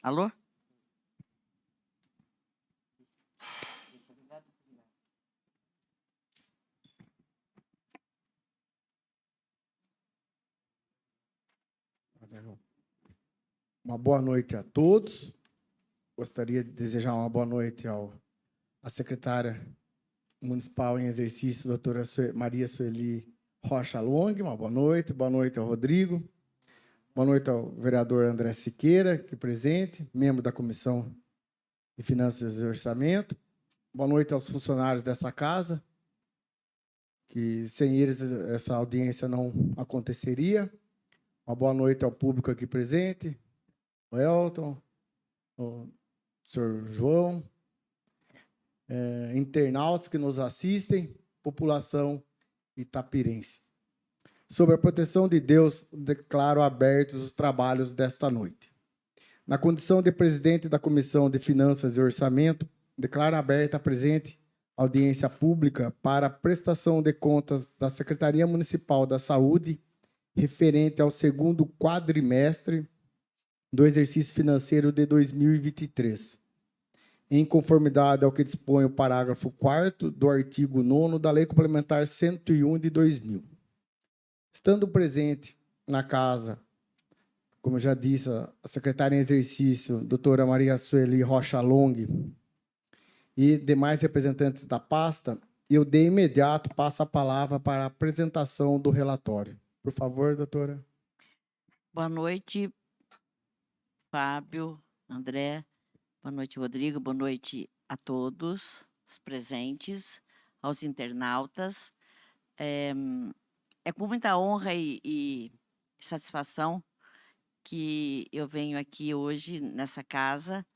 Alô? Uma boa noite a todos. Gostaria de desejar uma boa noite à secretária municipal em exercício, doutora Maria Sueli Rocha Long. Uma boa noite. Boa noite ao Rodrigo. Boa noite ao vereador André Siqueira, aqui presente, membro da Comissão de Finanças e Orçamento. Boa noite aos funcionários dessa casa, que sem eles essa audiência não aconteceria. Uma boa noite ao público aqui presente, o Elton, o senhor João, internautas que nos assistem, população itapirense. Sob a proteção de Deus, declaro abertos os trabalhos desta noite. Na condição de presidente da Comissão de Finanças e Orçamento, declaro aberta a presente audiência pública para a prestação de contas da Secretaria Municipal da Saúde referente ao segundo quadrimestre do exercício financeiro de 2023, em conformidade ao que dispõe o parágrafo 4º do artigo 9º da Lei Complementar 101 de 2000. Estando presente na casa, como já disse, a secretária em exercício, doutora Maria Sueli Rocha Long, e demais representantes da pasta, eu de imediato passo a palavra para a apresentação do relatório. Por favor, doutora. Boa noite, Fábio, André. Boa noite, Rodrigo. Boa noite a todos os presentes, aos internautas. É com muita honra e satisfação que eu venho aqui hoje nessa casa,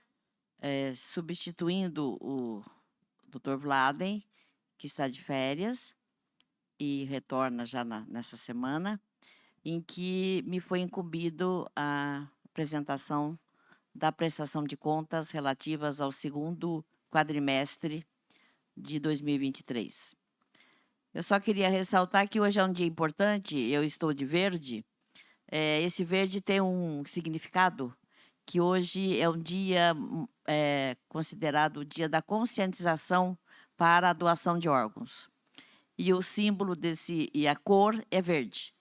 substituindo o Dr. Vladen, que está de férias e retorna já nessa semana, em que me foi incumbido a apresentação da prestação de contas relativas ao segundo quadrimestre de 2023. Eu só queria ressaltar que hoje é um dia importante, eu estou de verde. Esse verde tem um significado, que hoje é um dia considerado o dia da conscientização para a doação de órgãos. E o símbolo e a cor é verde.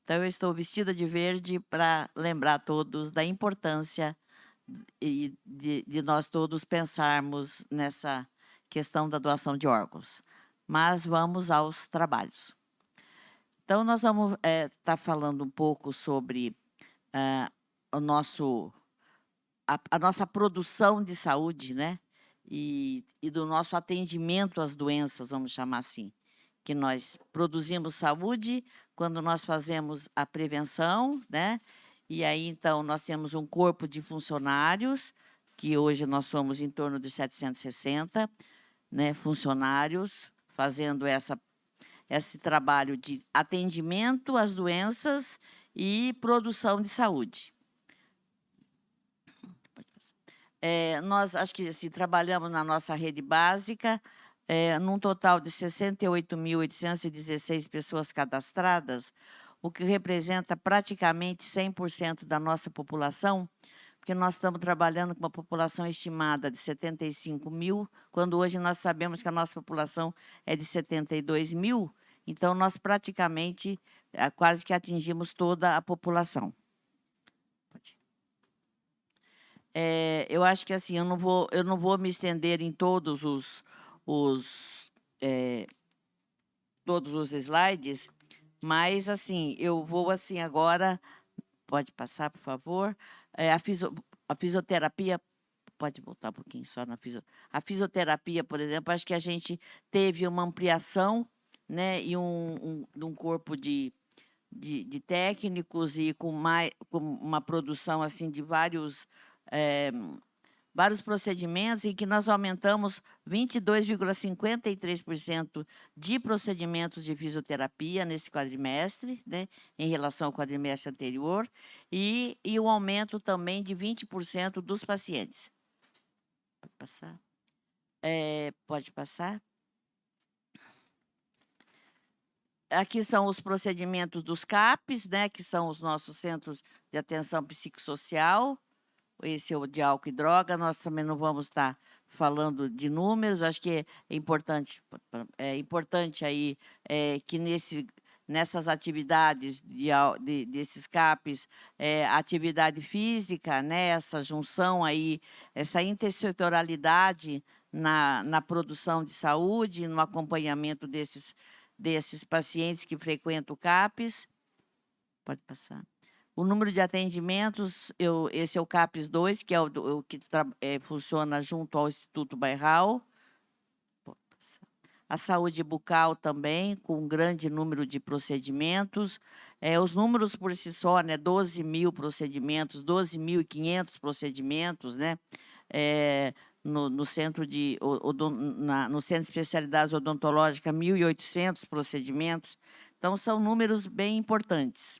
Então, eu estou vestida de verde para lembrar a todos da importância de nós todos pensarmos nessa questão da doação de órgãos. Mas vamos aos trabalhos. Então, nós vamos estar falando um pouco sobre a nossa produção de saúde, né? E do nosso atendimento às doenças, vamos chamar assim. Que nós produzimos saúde quando nós fazemos a prevenção, né? E aí, então, nós temos um corpo de funcionários, que hoje nós somos em torno de 760, né, funcionários, fazendo esse trabalho de atendimento às doenças e produção de saúde. Nós, acho que assim, trabalhamos na nossa rede básica, num total de 68.816 pessoas cadastradas, o que representa praticamente 100% da nossa população, porque nós estamos trabalhando com uma população estimada de 75 mil, quando hoje nós sabemos que a nossa população é de 72 mil, então nós praticamente quase que atingimos toda a população. Eu acho que assim, eu não vou me estender em todos todos os slides, mas assim, eu vou assim agora, pode passar, por favor, a fisioterapia, pode voltar um pouquinho só na a fisioterapia, por exemplo, acho que a gente teve uma ampliação, né, e um corpo de técnicos e com uma produção assim de vários procedimentos, em que nós aumentamos 22,53% de procedimentos de fisioterapia nesse quadrimestre, né, em relação ao quadrimestre anterior, e um aumento também de 20% dos pacientes. Pode passar? Pode passar? Aqui são os procedimentos dos CAPs, né, que são os nossos centros de atenção psicossocial. esse de álcool e droga, nós também não vamos estar falando de números, acho que é importante aí que nessas atividades desses CAPs, atividade física, né, essa junção aí, essa intersetorialidade na produção de saúde, no acompanhamento desses pacientes que frequentam o CAPs. Pode passar. O número de atendimentos, esse é o CAPES 2, que é o que funciona junto ao Instituto Bairral. A saúde bucal também, com um grande número de procedimentos. Os números por si só, né, 12 mil procedimentos, 12.500 procedimentos, né, no centro no centro de especialidades odontológicas, 1.800 procedimentos. Então, são números bem importantes.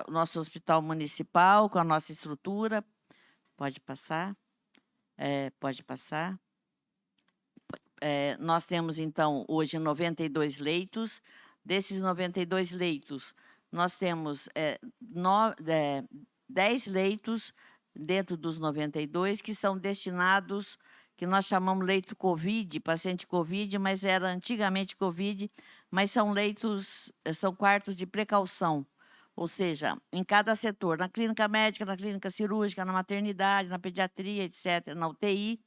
O nosso hospital municipal, com a nossa estrutura. Pode passar. Pode passar. Nós temos, então, hoje 92 leitos. Desses 92 leitos, nós temos 10 leitos dentro dos 92 que são destinados, que nós chamamos leito COVID, paciente COVID, mas era antigamente COVID, mas são leitos, são quartos de precaução. Ou seja, em cada setor, na clínica médica, na clínica cirúrgica, na maternidade, na pediatria, etc., na UTI,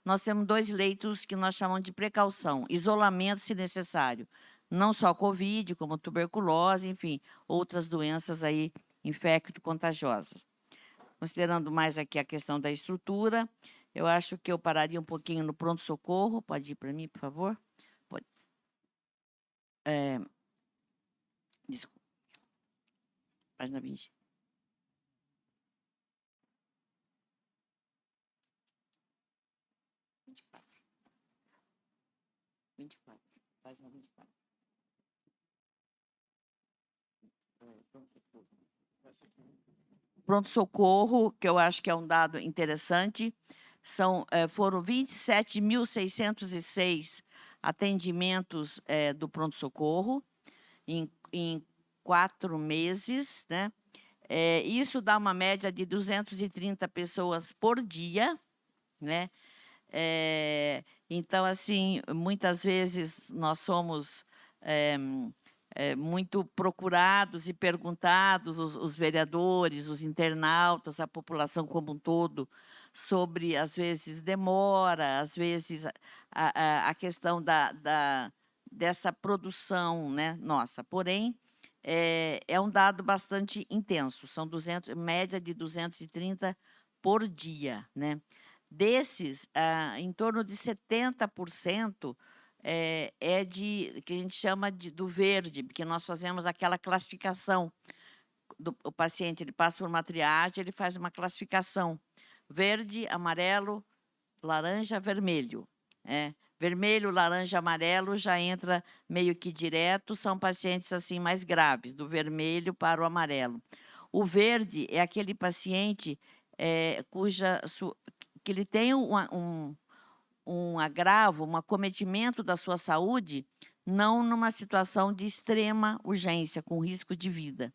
nós temos 2 leitos que nós chamamos de precaução, isolamento se necessário. Não só COVID, como tuberculose, enfim, outras doenças aí infecto-contagiosas. Considerando mais aqui a questão da estrutura, eu acho que eu pararia um pouquinho no pronto-socorro. Pode ir para mim, por favor? Pode. Desculpa. Página 20. Página 24. Pronto-socorro, que eu acho que é um dado interessante, foram 27.606 atendimentos do pronto-socorro em 4 meses, né? Isso dá uma média de 230 pessoas por dia, né? Então, assim, muitas vezes nós somos muito procurados e perguntados, os vereadores, os internautas, a população como um todo, sobre, às vezes, demora, às vezes, a questão dessa produção, né, nossa. Porém, é um dado bastante intenso, são média de 230 por dia, né? Desses, em torno de 70% que a gente chama do verde, porque nós fazemos aquela classificação. O paciente ele passa por uma triagem, ele faz uma classificação. Verde, amarelo, laranja, vermelho. Vermelho, laranja, amarelo já entra meio que direto, são pacientes assim mais graves, do vermelho para o amarelo. O verde é aquele paciente que ele tem um agravo, um acometimento da sua saúde, não numa situação de extrema urgência, com risco de vida.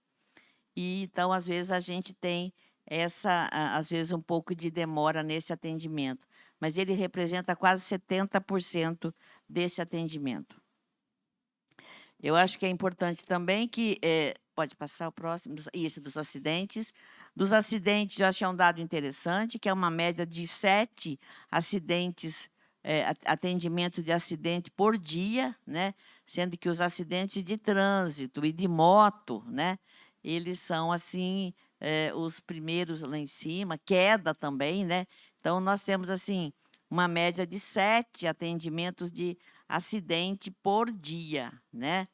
E, então, às vezes, a gente tem às vezes, um pouco de demora nesse atendimento. Mas ele representa quase 70% desse atendimento. Eu acho que é importante também que... pode passar o próximo? Esse dos acidentes. Dos acidentes, eu acho que é um dado interessante, que é uma média de 7 acidentes, atendimento de acidente por dia, né? Sendo que os acidentes de trânsito e de moto, né? Eles são, assim, os primeiros lá em cima, queda também, né? Então, nós temos, assim, uma média de 7 atendimentos de acidente por dia, né?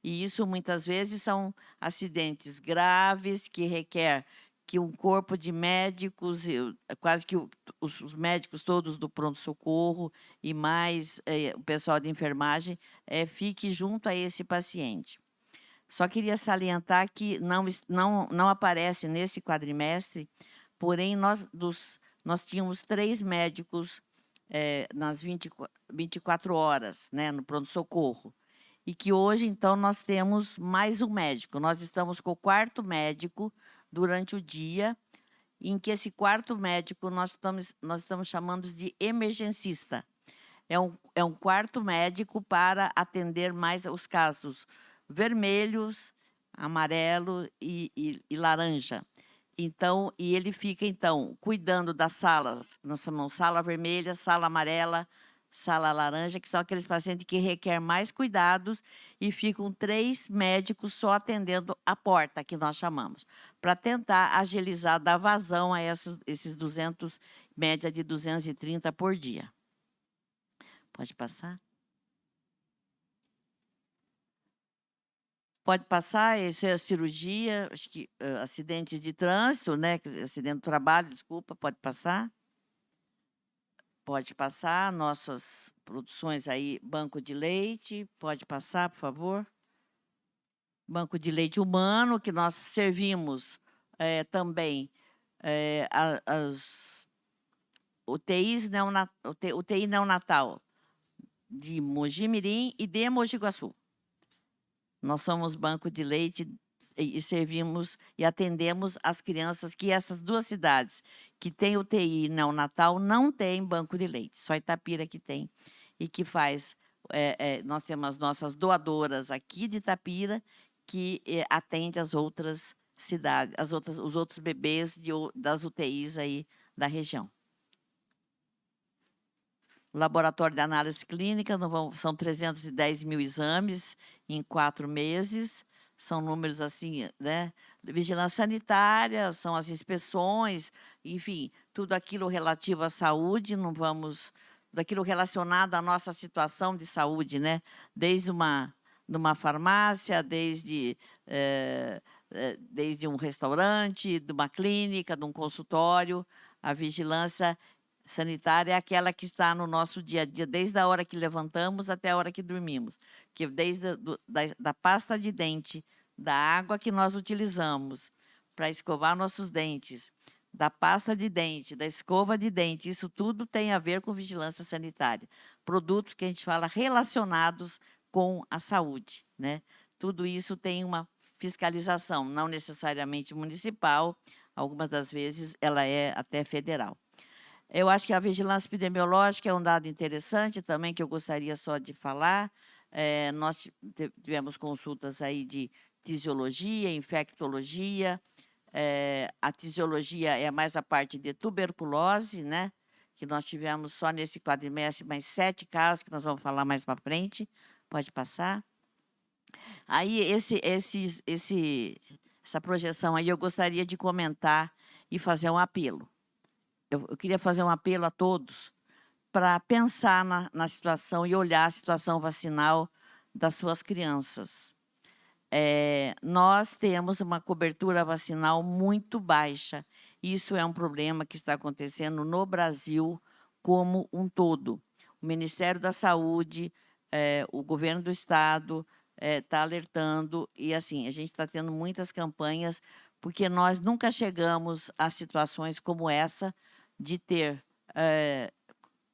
E isso, muitas vezes, são acidentes graves que requer que um corpo de médicos, quase que os médicos todos do pronto-socorro e mais o pessoal de enfermagem, fique junto a esse paciente. Só queria salientar que não aparece nesse quadrimestre, porém, nós tínhamos 3 médicos nas 24 horas, né, no pronto-socorro. E que hoje, então, nós temos mais um médico. Nós estamos com o 4º médico durante o dia em que esse quarto médico nós estamos chamando de emergencista. É um quarto médico para atender mais os casos vermelhos, amarelo e laranja. Então, e ele fica, então, cuidando das salas, nós chamamos sala vermelha, sala amarela, sala laranja, que são aqueles pacientes que requerem mais cuidados, e ficam 3 médicos só atendendo a porta, que nós chamamos, para tentar agilizar, dar vazão a esses 200, média de 230 por dia. Pode passar? Pode passar, isso é cirurgia, acho que acidentes de trânsito, né? Acidente do trabalho, desculpa, pode passar. Pode passar, nossas produções aí, banco de leite, pode passar, por favor. Banco de leite humano, que nós servimos também as UTI neonatal de Mogi-mirim e de Mogi Guaçu. Nós somos banco de leite e servimos e atendemos as crianças que essas 2 cidades que têm UTI neonatal não têm banco de leite, só Itapira que tem e que faz. Nós temos as nossas doadoras aqui de Itapira que atende as outras cidades, os outros bebês das UTIs aí da região. Laboratório de análise clínica, são 310 mil exames em 4 meses, são números assim, né? Vigilância sanitária, são as inspeções, enfim, tudo aquilo relativo à saúde, daquilo relacionado à nossa situação de saúde, né? Desde numa farmácia, desde um restaurante, de uma clínica, de um consultório, a vigilância sanitária é aquela que está no nosso dia a dia, desde a hora que levantamos até a hora que dormimos. Que desde da pasta de dente, da água que nós utilizamos para escovar nossos dentes, da pasta de dente, da escova de dente, isso tudo tem a ver com vigilância sanitária. Produtos que a gente fala relacionados com a saúde, né? Tudo isso tem uma fiscalização, não necessariamente municipal, algumas das vezes ela é até federal. Eu acho que a vigilância epidemiológica é um dado interessante também, que eu gostaria só de falar. Nós tivemos consultas aí de tisiologia, infectologia. A tisiologia é mais a parte de tuberculose, né? Que nós tivemos só nesse quadrimestre mais 7 casos, que nós vamos falar mais para frente. Pode passar. Aí, essa projeção aí, eu gostaria de comentar e fazer um apelo. Eu queria fazer um apelo a todos para pensar na situação e olhar a situação vacinal das suas crianças. Nós temos uma cobertura vacinal muito baixa. Isso é um problema que está acontecendo no Brasil como um todo. O Ministério da Saúde, o governo do Estado está alertando, e assim, a gente está tendo muitas campanhas, porque nós nunca chegamos a situações como essa, de ter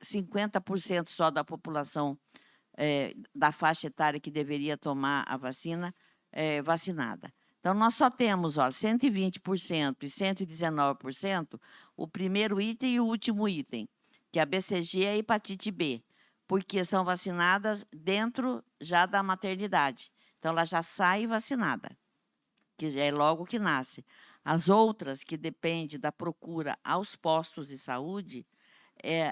50% só da população da faixa etária que deveria tomar a vacina vacinada. Então, nós só temos 120% e 119% o primeiro item e o último item, que é a BCG e a hepatite B, porque são vacinadas dentro já da maternidade. Então, ela já sai vacinada, que é logo que nasce. As outras, que dependem da procura aos postos de saúde,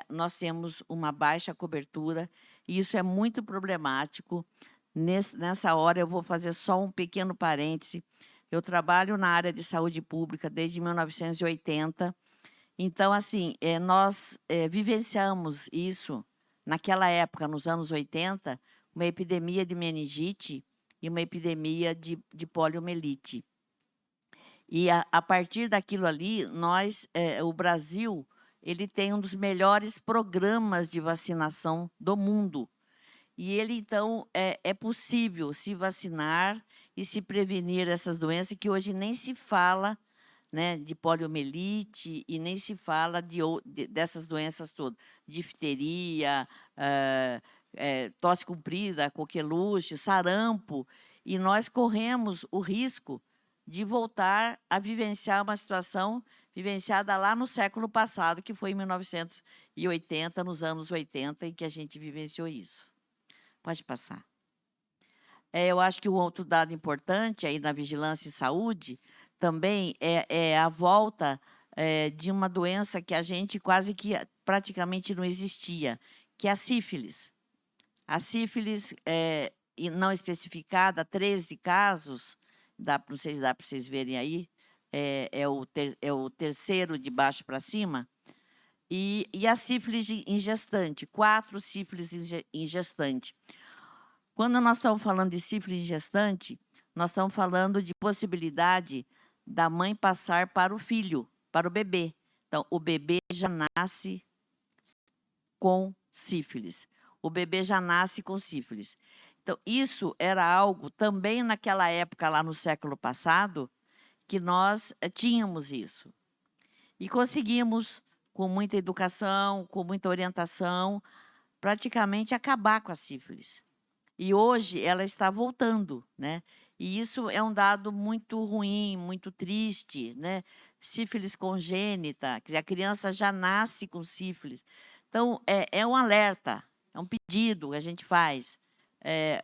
nós temos uma baixa cobertura, e isso é muito problemático. Nessa hora, eu vou fazer só um pequeno parêntese. Eu trabalho na área de saúde pública desde 1980. Então, assim, nós vivenciamos isso, naquela época, nos anos 80, uma epidemia de meningite e uma epidemia de poliomielite. E a partir daquilo ali, o Brasil, ele tem um dos melhores programas de vacinação do mundo. E ele, então, é possível se vacinar e se prevenir essas doenças que hoje nem se fala, né, de poliomielite e nem se fala dessas doenças todas. Difteria, tosse comprida, coqueluche, sarampo. E nós corremos o risco de voltar a vivenciar uma situação vivenciada lá no século passado, que foi em 1980, nos anos 80, em que a gente vivenciou isso. Pode passar. Eu acho que um outro dado importante aí na vigilância em saúde também é a volta de uma doença que a gente quase que praticamente não existia, que é a sífilis. A sífilis não especificada, 13 casos, não sei se dá para vocês verem aí, é o terceiro de baixo para cima, e a sífilis em gestante, 4 sífilis em gestante. Quando nós estamos falando de sífilis em gestante, nós estamos falando de possibilidade da mãe passar para o filho, para o bebê. Então, o bebê já nasce com sífilis. O bebê já nasce com sífilis. Então, isso era algo também naquela época, lá no século passado, que nós tínhamos isso. E conseguimos, com muita educação, com muita orientação, praticamente acabar com a sífilis. E hoje ela está voltando, né? E isso é um dado muito ruim, muito triste, né? Sífilis congênita, quer dizer, a criança já nasce com sífilis. Então, é um alerta, é um pedido que a gente faz.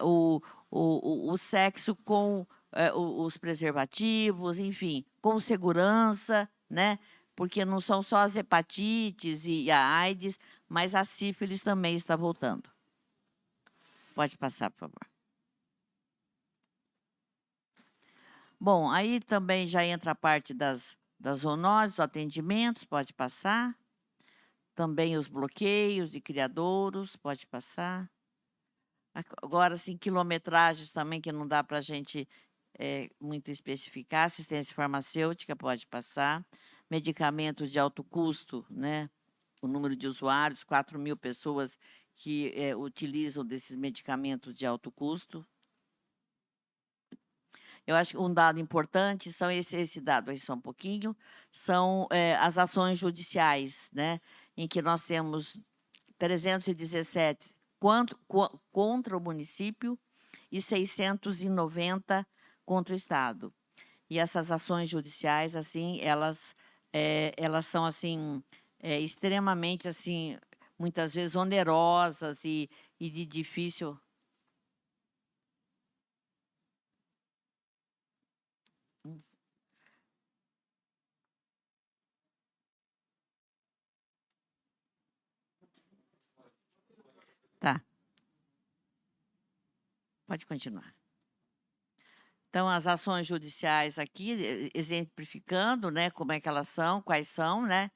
O sexo com os preservativos, enfim, com segurança, né? Porque não são só as hepatites e a AIDS, mas a sífilis também está voltando. Pode passar, por favor. Bom, aí também já entra a parte das zoonoses, os atendimentos, pode passar. Também os bloqueios de criadouros, pode passar. Agora, sim, quilometragens também, que não dá para a gente muito especificar. Assistência farmacêutica, pode passar. Medicamentos de alto custo, né? O número de usuários, 4.000 pessoas que utilizam desses medicamentos de alto custo. Eu acho que um dado importante são esse dado aí só um pouquinho, são as ações judiciais, né? Em que nós temos 317 contra o município e 690 contra o Estado. E essas ações judiciais, assim, elas são assim extremamente assim, muitas vezes onerosas e de difícil. Tá. Pode continuar. Então, as ações judiciais aqui, exemplificando, né, como é que elas são, quais são, né,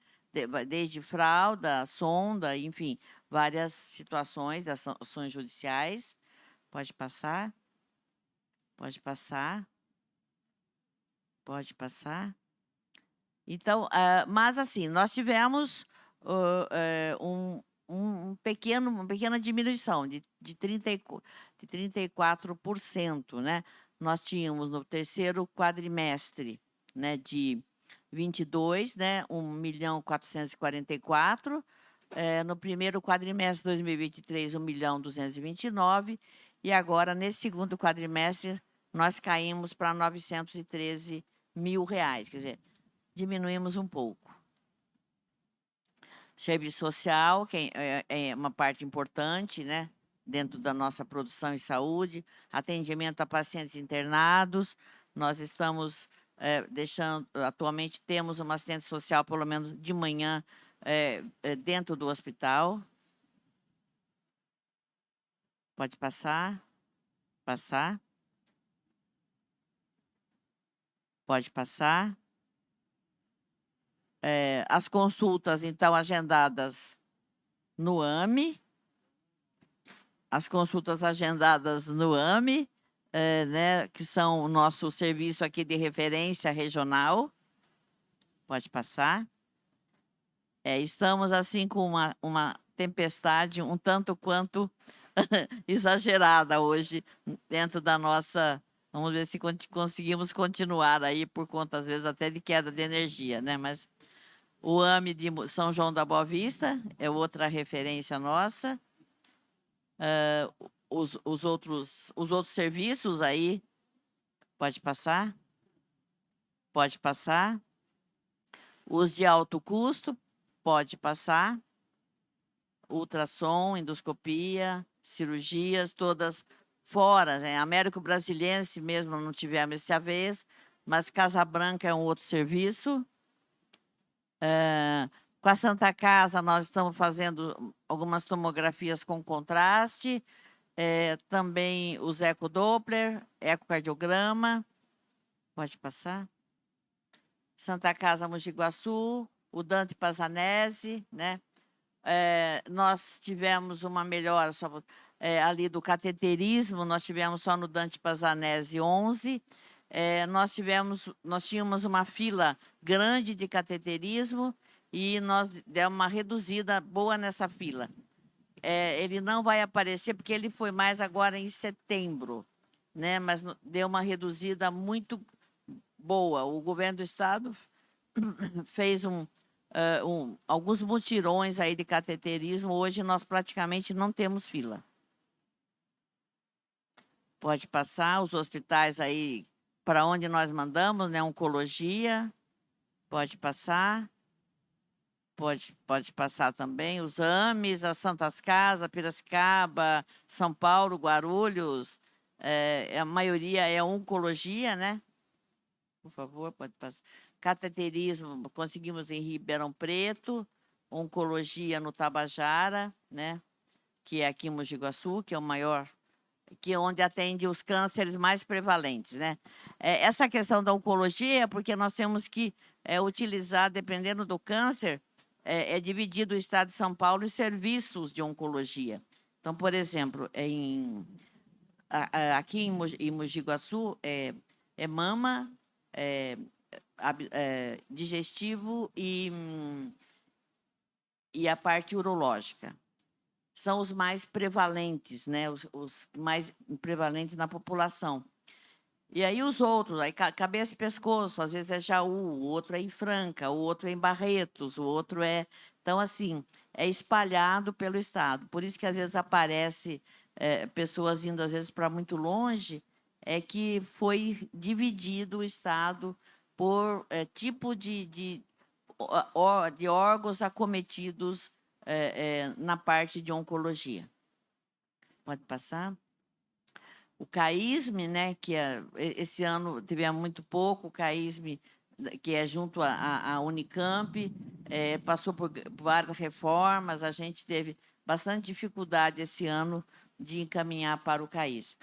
desde fraude, sonda, enfim, várias situações das ações judiciais. Pode passar. Pode passar. Pode passar. Então, mas assim, nós tivemos uma pequena diminuição de 34%, né? Nós tínhamos no terceiro quadrimestre, né, de 22, né, 1.444.000, no primeiro quadrimestre de 2023, 1.229.000, e agora, nesse segundo quadrimestre, nós caímos para 913.000 reais, quer dizer, diminuímos um pouco. Serviço social, que é uma parte importante, né, dentro da nossa produção em saúde, atendimento a pacientes internados. Nós estamos atualmente temos uma assistente social, pelo menos de manhã, dentro do hospital. Pode passar. Passar. Pode passar. As consultas, então, agendadas no AME. As consultas agendadas no AME, né, que são o nosso serviço aqui de referência regional. Pode passar. Estamos, assim, com uma tempestade um tanto quanto exagerada hoje dentro da nossa... Vamos ver se conseguimos continuar aí por conta, às vezes, até de queda de energia, né? Mas o AME de São João da Boa Vista é outra referência nossa. Os outros serviços aí, pode passar? Pode passar. Os de alto custo, pode passar. Ultrassom, endoscopia, cirurgias, todas fora, né? Américo Brasiliense mesmo não tivemos essa vez, mas Casa Branca é um outro serviço. Com a Santa Casa, nós estamos fazendo algumas tomografias com contraste, também os ecodoppler, ecocardiograma. Pode passar. Santa Casa Mogi Guaçu, o Dante Pazanese, né? Nós tivemos uma melhora ali do cateterismo, nós tivemos só no Dante Pazanese 11. Nós tínhamos uma fila grande de cateterismo e nós demos uma reduzida boa nessa fila. Ele não vai aparecer porque ele foi mais agora em setembro, né? Mas deu uma reduzida muito boa. O governo do estado fez alguns mutirões aí de cateterismo. Hoje nós praticamente não temos fila. Pode passar os hospitais aí para onde nós mandamos, né? Oncologia, pode passar. Pode passar também os AMES, as Santas Casas, Piracicaba, São Paulo, Guarulhos. A maioria é oncologia, né? Por favor, pode passar. Cateterismo, conseguimos em Ribeirão Preto, oncologia no Tabajara, né? Que é aqui em Mogi Guaçu, que é o maior, que é onde atende os cânceres mais prevalentes, né? Essa questão da oncologia é porque nós temos que utilizar, dependendo do câncer, dividido o estado de São Paulo em serviços de oncologia. Então, por exemplo, aqui em Mogi Guaçu, é mama, digestivo e a parte urológica. São os mais prevalentes, né? Os mais prevalentes na população. E aí os outros, aí cabeça e pescoço, às vezes é Jaú, o outro é em Franca, o outro é em Barretos, o outro é... Então, assim, é espalhado pelo estado. Por isso que às vezes aparece pessoas indo, às vezes, para muito longe, é que foi dividido o estado por tipo de órgãos acometidos na parte de oncologia. Pode passar. O CAISM, né, que esse ano tivemos muito pouco, o CAISM, que é junto à Unicamp, passou por várias reformas, a gente teve bastante dificuldade esse ano de encaminhar para o CAISM.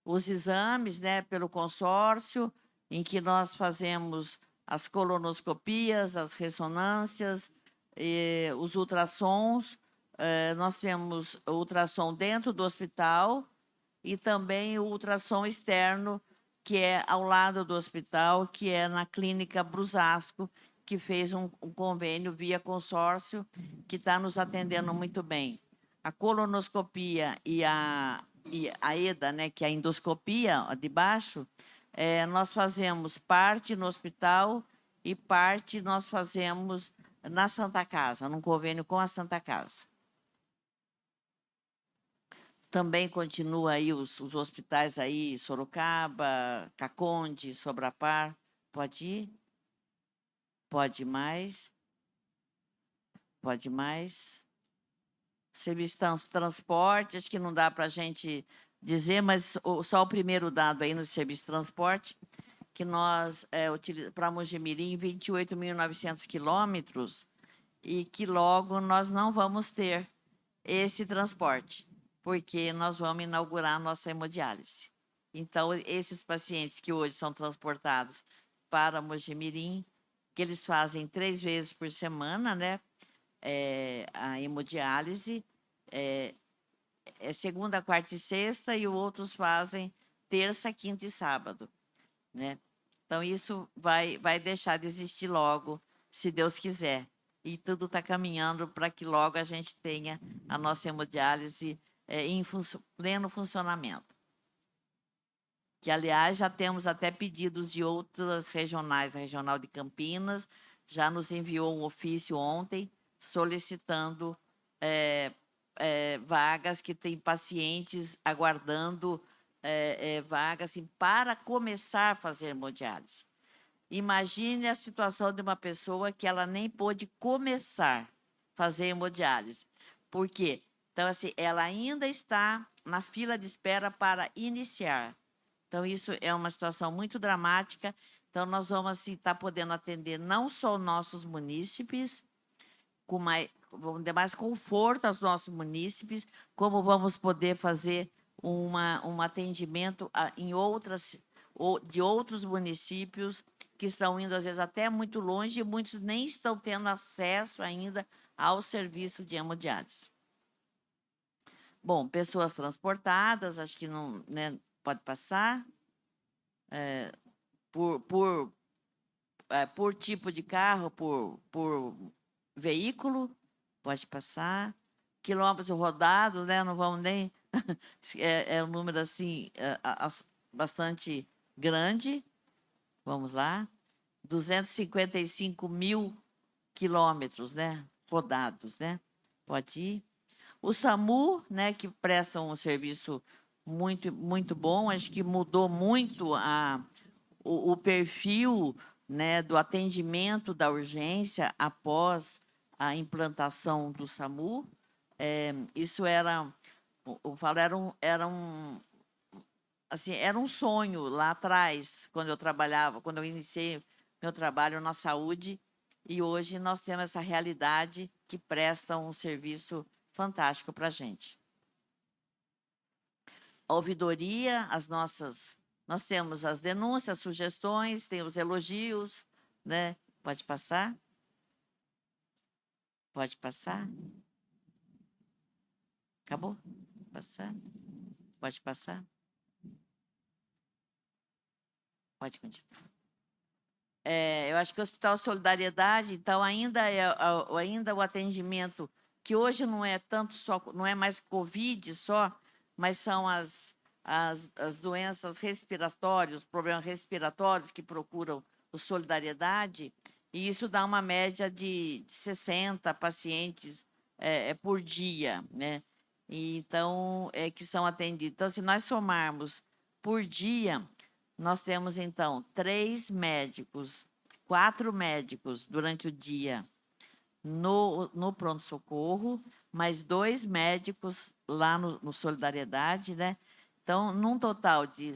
Os exames, né, pelo consórcio, em que nós fazemos as colonoscopias, as ressonâncias, os ultrassons. Nós temos o ultrassom dentro do hospital e também o ultrassom externo, que é ao lado do hospital, que é na Clínica Brusasco, que fez um convênio via consórcio, que está nos atendendo muito bem. A colonoscopia e a EDA, né, que é a endoscopia de baixo, nós fazemos parte no hospital e parte nós fazemos na Santa Casa, num convênio com a Santa Casa. Também continua aí os hospitais aí, Sorocaba, Caconde, Sobrapar. Pode ir? Pode mais? Pode mais? Serviço de transporte, acho que não dá para a gente dizer, mas só o primeiro dado aí no serviço de transporte, que nós, para Mojimirim, 28.900 quilômetros, e que logo nós não vamos ter esse transporte, porque nós vamos inaugurar a nossa hemodiálise. Então, esses pacientes que hoje são transportados para Mojimirim, que eles fazem 3 vezes por semana, né? A hemodiálise, segunda, quarta e sexta, e outros fazem terça, quinta e sábado, né? Então, isso vai deixar de existir logo, se Deus quiser. E tudo está caminhando para que logo a gente tenha a nossa hemodiálise em pleno funcionamento. Que, aliás, já temos até pedidos de outras regionais. A Regional de Campinas já nos enviou um ofício ontem solicitando vagas, que tem pacientes aguardando vagas assim, para começar a fazer hemodiálise. imagine a situação de uma pessoa que ela nem pôde começar a fazer hemodiálise. Por quê? Então, assim, ela ainda está na fila de espera para iniciar. Então, isso é uma situação muito dramática. Então, nós vamos assim, estar podendo atender não só nossos munícipes, vamos dar mais conforto aos nossos munícipes, como vamos poder fazer um atendimento de outros municípios que estão indo, às vezes, até muito longe, e muitos nem estão tendo acesso ainda ao serviço de hemodiálise. Bom, pessoas transportadas, acho que não, né, pode passar. Por tipo de carro, por veículo, pode passar. Quilômetros rodados, né? Não vamos nem... é um número, assim, bastante grande. Vamos lá. 255 mil quilômetros, né? Rodados, né? Pode ir. O SAMU, né? Que presta um serviço muito, muito bom. Acho que mudou muito o perfil, né, do atendimento da urgência após a implantação do SAMU. Isso eu falo, assim, era um sonho lá atrás, quando eu iniciei meu trabalho na saúde, e hoje nós temos essa realidade que presta um serviço fantástico para a gente. A ouvidoria, nós temos as denúncias, sugestões, tem os elogios, né? Pode passar? Pode passar? Acabou? Passar? Pode passar? Pode continuar. Eu acho que o Hospital Solidariedade, então, ainda o atendimento, que hoje não é tanto só, não é mais Covid só, mas são as doenças respiratórias, os problemas respiratórios que procuram o Solidariedade, e isso dá uma média de 60 pacientes por dia, né? E, então, que são atendidos. Então, se nós somarmos por dia, nós temos, então, 3 médicos, 4 médicos durante o dia no pronto-socorro, mais 2 médicos lá no Solidariedade, né? Então, num total de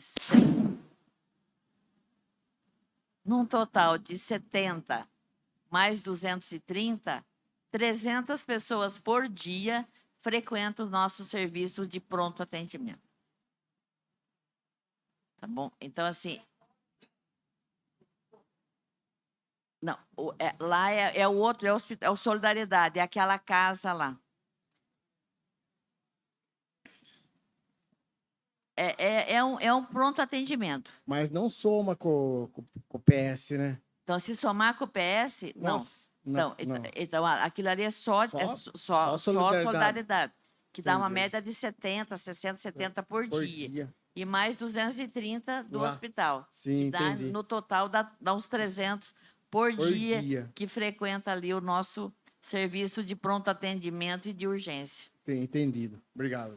70 mais 230, 300 pessoas por dia frequentam os nossos serviços de pronto atendimento. Tá bom? Então, assim... Não, lá é o outro, é o Solidariedade, é aquela casa lá. É um pronto atendimento. Mas não soma com o PS, né? Então, se somar com o PS, não. Nossa, não, não. Então, aquilo ali é só Solidariedade, que dá uma Entendi. média de 70, 60, 70 por dia. dia. E mais 230 do Lá. hospital. Sim, que dá, entendi. no total, dá uns 300 por dia, dia. que frequenta ali o nosso serviço de pronto atendimento e de urgência. Entendido. Obrigado.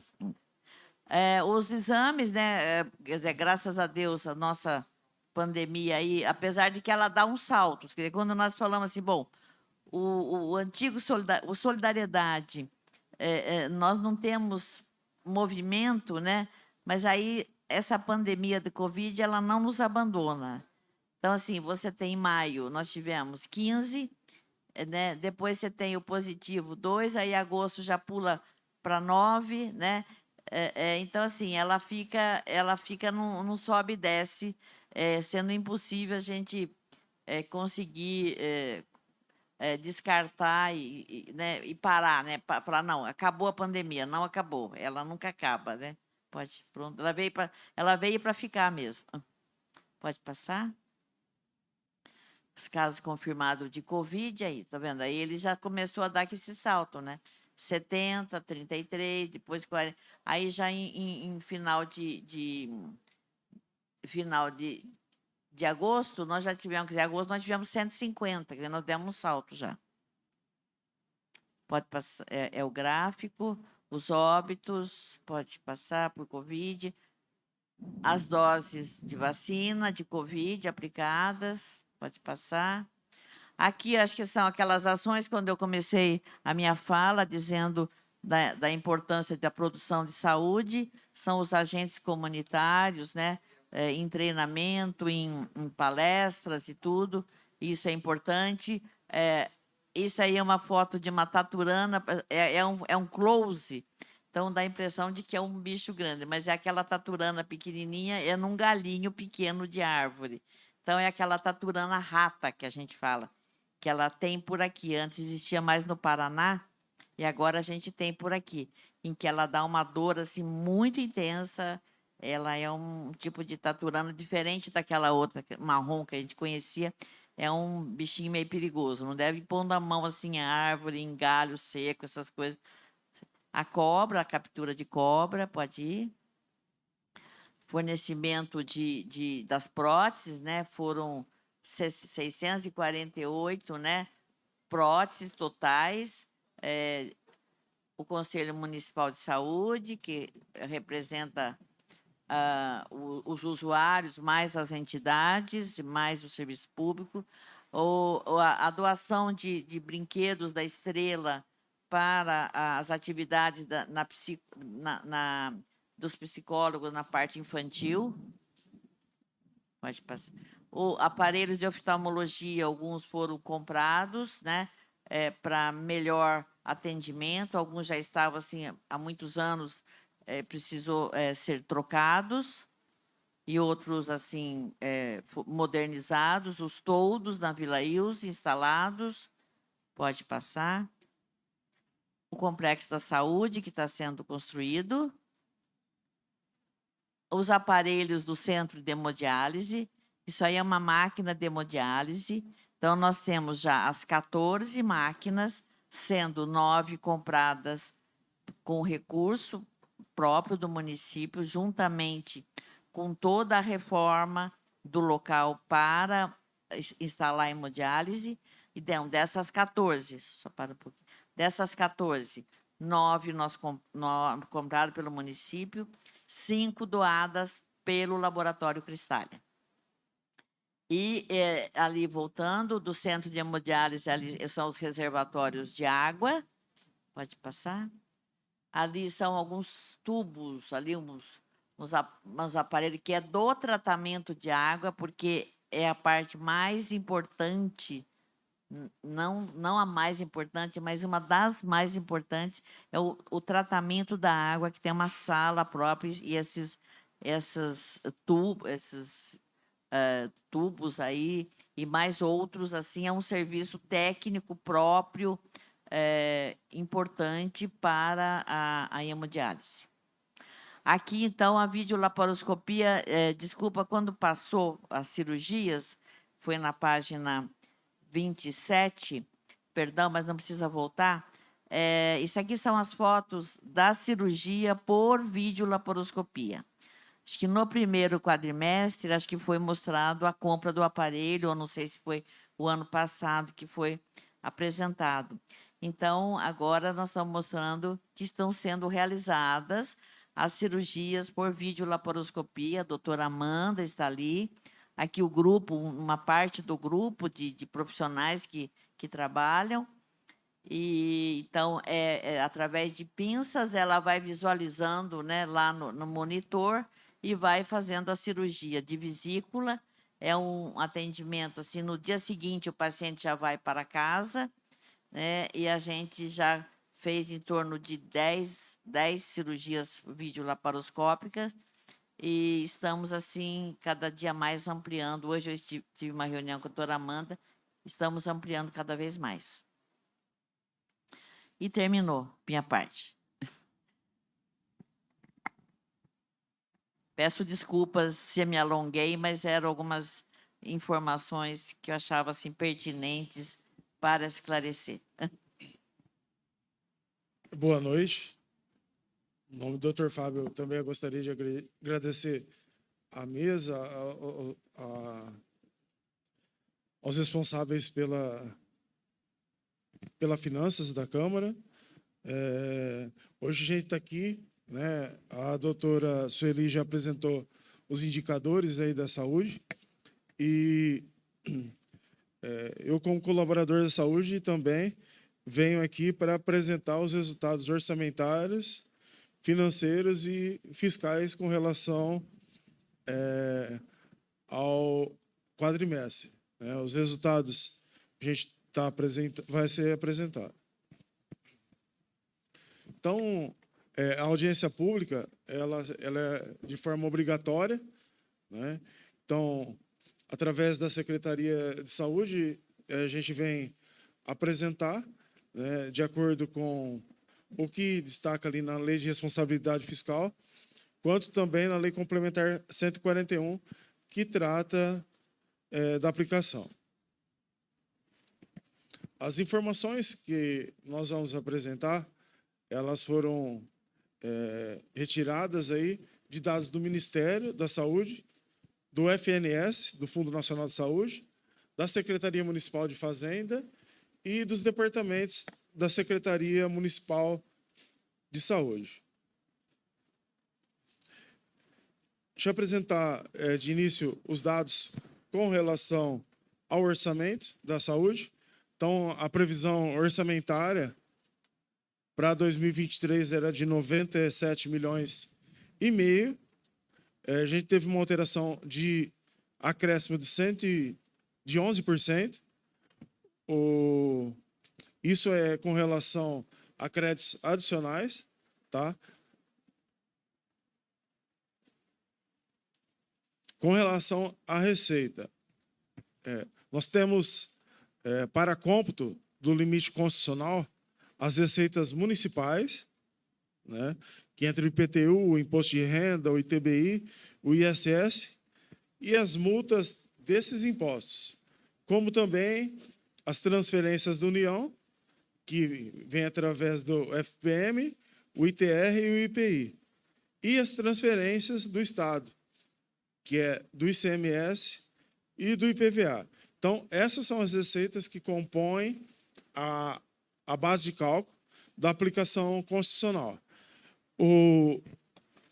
Os exames, né? Quer dizer, graças a Deus, a nossa pandemia aí, apesar de que ela dá uns saltos, quer dizer, quando nós falamos assim, bom, o antigo Solidariedade, nós não temos movimento, né? Mas aí essa pandemia de Covid, ela não nos abandona. Então, assim, você tem em maio, nós tivemos 15, né? Depois você tem o positivo 2, aí agosto já pula para 9, né? Então, assim, ela fica num sobe e desce, sendo impossível a gente conseguir descartar né, e parar, né? Falar, não, acabou a pandemia. Não acabou, ela nunca acaba, né? Pode, pronto. Ela veio para ficar mesmo. Pode passar? Os casos confirmados de Covid aí, tá vendo? Aí ele já começou a dar esse salto, né? 70, 33, depois 40. Aí já em final de agosto, nós já tivemos, quer dizer, agosto nós tivemos 150, quer dizer, nós demos um salto já. Pode passar, o gráfico, os óbitos, pode passar por Covid, as doses de vacina de Covid aplicadas, Pode passar. Aqui, acho que são aquelas ações, quando eu comecei a minha fala, dizendo da importância da produção de saúde, são os agentes comunitários, né? Em treinamento, em palestras e tudo, isso é importante. Isso aí é uma foto de uma taturana, é um close, então dá a impressão de que é um bicho grande, mas é aquela taturana pequenininha, é num galinho pequeno de árvore. Então, é aquela taturana rata que a gente fala, que ela tem por aqui. Antes existia mais no Paraná, e agora a gente tem por aqui, em que ela dá uma dor assim muito intensa. Ela é um tipo de taturana diferente daquela outra marrom que a gente conhecia. É um bichinho meio perigoso. Não deve pôr a mão assim em árvore, em galho seco, essas coisas. A cobra, a captura de cobra, pode ir. Fornecimento das próteses, né? Foram 648, né? Próteses totais. O Conselho Municipal de Saúde, que representa os usuários, mais as entidades, mais o serviço público, a doação de brinquedos da Estrela para as atividades dos psicólogos na parte infantil. Pode passar. Aparelhos de oftalmologia, alguns foram comprados, né, para melhor atendimento, alguns já estavam assim há muitos anos, precisou ser trocados, e outros assim modernizados, os toldos na Vila Ilse instalados. Pode passar. O complexo da saúde que está sendo construído. Os aparelhos do centro de hemodiálise. Isso aí é uma máquina de hemodiálise. Então, nós temos já as 14 máquinas, sendo 9 compradas com recurso próprio do município, juntamente com toda a reforma do local para instalar a hemodiálise. E dessas 14, só para um pouquinho, dessas 14, 9 compradas pelo município, 5 doadas pelo Laboratório Cristália. E ali, voltando, do centro de hemodiálise, ali são os reservatórios de água. Pode passar. Ali são alguns tubos, ali uns aparelhos que é do tratamento de água, porque é a parte mais importante, não a mais importante, mas uma das mais importantes, é o tratamento da água, que tem uma sala própria, e esses tubos aí, e mais outros, assim, é um serviço técnico próprio, importante para a hemodiálise. Aqui, então, a videolaparoscopia, desculpa, quando passou as cirurgias, foi na página 27, perdão, mas não precisa voltar. Isso aqui são as fotos da cirurgia por videolaparoscopia. Acho que no primeiro quadrimestre, acho que foi mostrado a compra do aparelho, ou não sei se foi o ano passado que foi apresentado. Então, agora nós estamos mostrando que estão sendo realizadas as cirurgias por videolaparoscopia. A doutora Amanda está ali. Aqui o grupo, uma parte do grupo de profissionais que trabalham. E, então, através de pinças, ela vai visualizando, né, lá no monitor, e vai fazendo a cirurgia de vesícula. É um atendimento, assim, no dia seguinte o paciente já vai para casa, né, e a gente já fez em torno de 10 cirurgias videolaparoscópicas, e estamos, assim, cada dia mais ampliando. Hoje eu tive uma reunião com a doutora Amanda, estamos ampliando cada vez mais. E terminou minha parte. Peço desculpas se me alonguei, mas eram algumas informações que eu achava assim pertinentes para esclarecer. Boa noite. Em nome do Dr. Fábio, eu também gostaria de agradecer à mesa, aos responsáveis pela finanças da Câmara. Hoje a gente está aqui, né? A doutora Sueli já apresentou os indicadores aí da saúde, e eu, como colaborador da saúde, também venho aqui para apresentar os resultados orçamentários, financeiros e fiscais com relação ao quadrimestre. Né? Os resultados a gente vai ser apresentado. Então, a audiência pública ela é de forma obrigatória, né? Então, através da Secretaria de Saúde, a gente vem apresentar, né, de acordo com o que destaca ali na Lei de Responsabilidade Fiscal, quanto também na Lei Complementar 141, que trata da aplicação. As informações que nós vamos apresentar, elas foram retiradas aí de dados do Ministério da Saúde, do FNS, do Fundo Nacional de Saúde, da Secretaria Municipal de Fazenda e dos departamentos da Secretaria Municipal de Saúde. Deixa eu apresentar de início os dados com relação ao orçamento da saúde. Então, a previsão orçamentária para 2023 era de 97 milhões e meio. A gente teve uma alteração de acréscimo de 11%. Isso é com relação a créditos adicionais, tá? Com relação à receita, nós temos, para cômputo do limite constitucional, as receitas municipais, né, que entre o IPTU, o Imposto de Renda, o ITBI, o ISS, e as multas desses impostos, como também as transferências da União, que vem através do FPM, o ITR e o IPI, e as transferências do Estado, que é do ICMS e do IPVA. Então, essas são as receitas que compõem a base de cálculo da aplicação constitucional.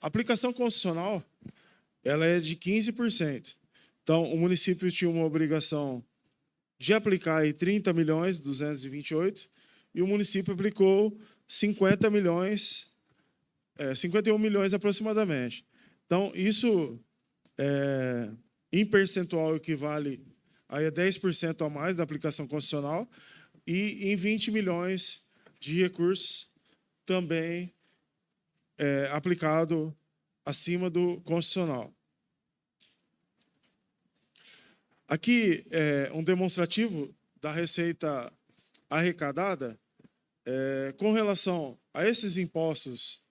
A aplicação constitucional ela é de 15%. Então, o município tinha uma obrigação de aplicar aí 30.228.000 e o município aplicou 51 milhões aproximadamente. Então, isso em percentual equivale a 10% a mais da aplicação constitucional e em 20 milhões de recursos também aplicado acima do constitucional. Aqui é um demonstrativo da receita arrecadada com relação a esses impostos,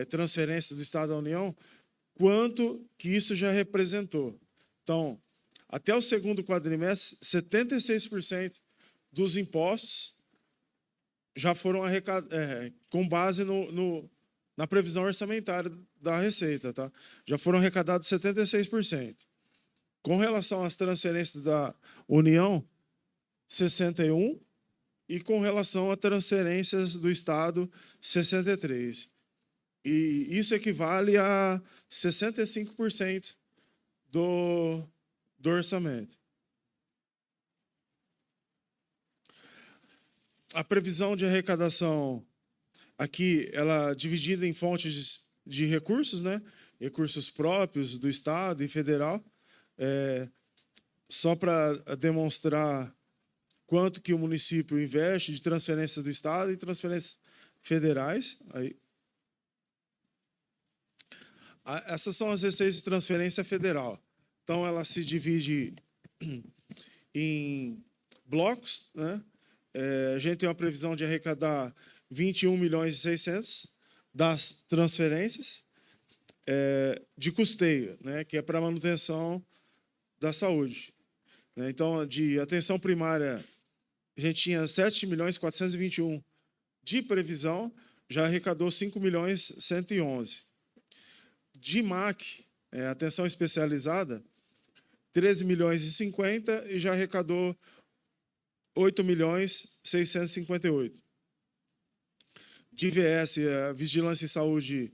transferências do Estado à União, quanto que isso já representou. Então, até o segundo quadrimestre, 76% dos impostos já foram arrecadados, com base na previsão orçamentária da Receita. Tá? Já foram arrecadados 76%. Com relação às transferências da União, 61%, e com relação a transferências do Estado, 63%. E isso equivale a 65% do orçamento. A previsão de arrecadação aqui, ela é dividida em fontes de recursos, né? Recursos próprios do Estado e federal, só para demonstrar quanto que o município investe de transferências do Estado e transferências federais. Aí. Essas são as receitas de transferência federal. Então, ela se divide em blocos, né? A gente tem uma previsão de arrecadar 21.600.000 das transferências de custeio, né? Que é para manutenção da saúde. Então, de atenção primária, a gente tinha 7.421.000 de previsão, já arrecadou 5.111.000. De MAC, atenção especializada, 13.050.000 e já arrecadou 8.658.000. De VS, Vigilância em Saúde,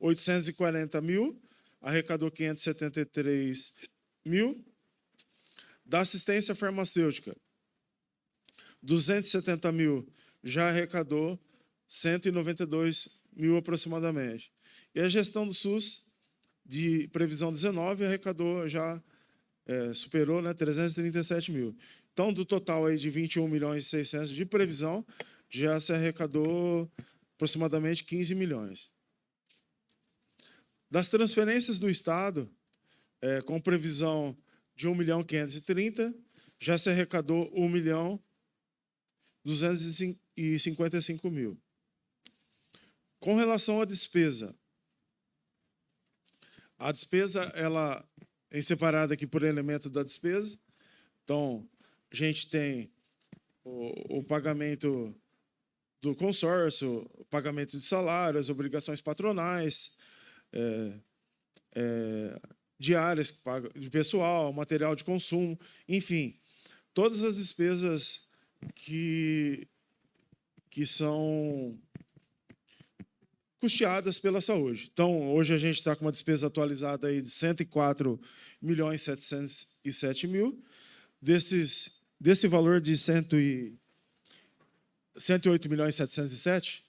840.000, arrecadou 573.000. Da assistência farmacêutica, 270 mil já arrecadou 192 mil aproximadamente. E a gestão do SUS, de previsão 19, arrecadou já, superou, né, 337 mil. Então, do total aí de 21 milhões e 600 de previsão, já se arrecadou aproximadamente 15 milhões. Das transferências do Estado, com previsão de 1.530.000, já se arrecadou 1.255.000. Com relação à despesa, ela é separada aqui por elemento da despesa. Então, a gente tem o pagamento do consórcio, o pagamento de salário, as obrigações patronais, diárias de pessoal, material de consumo, enfim, todas as despesas que são custeadas pela saúde. Então, hoje a gente está com uma despesa atualizada aí de 104.707.000. Desse valor de 108.707.000,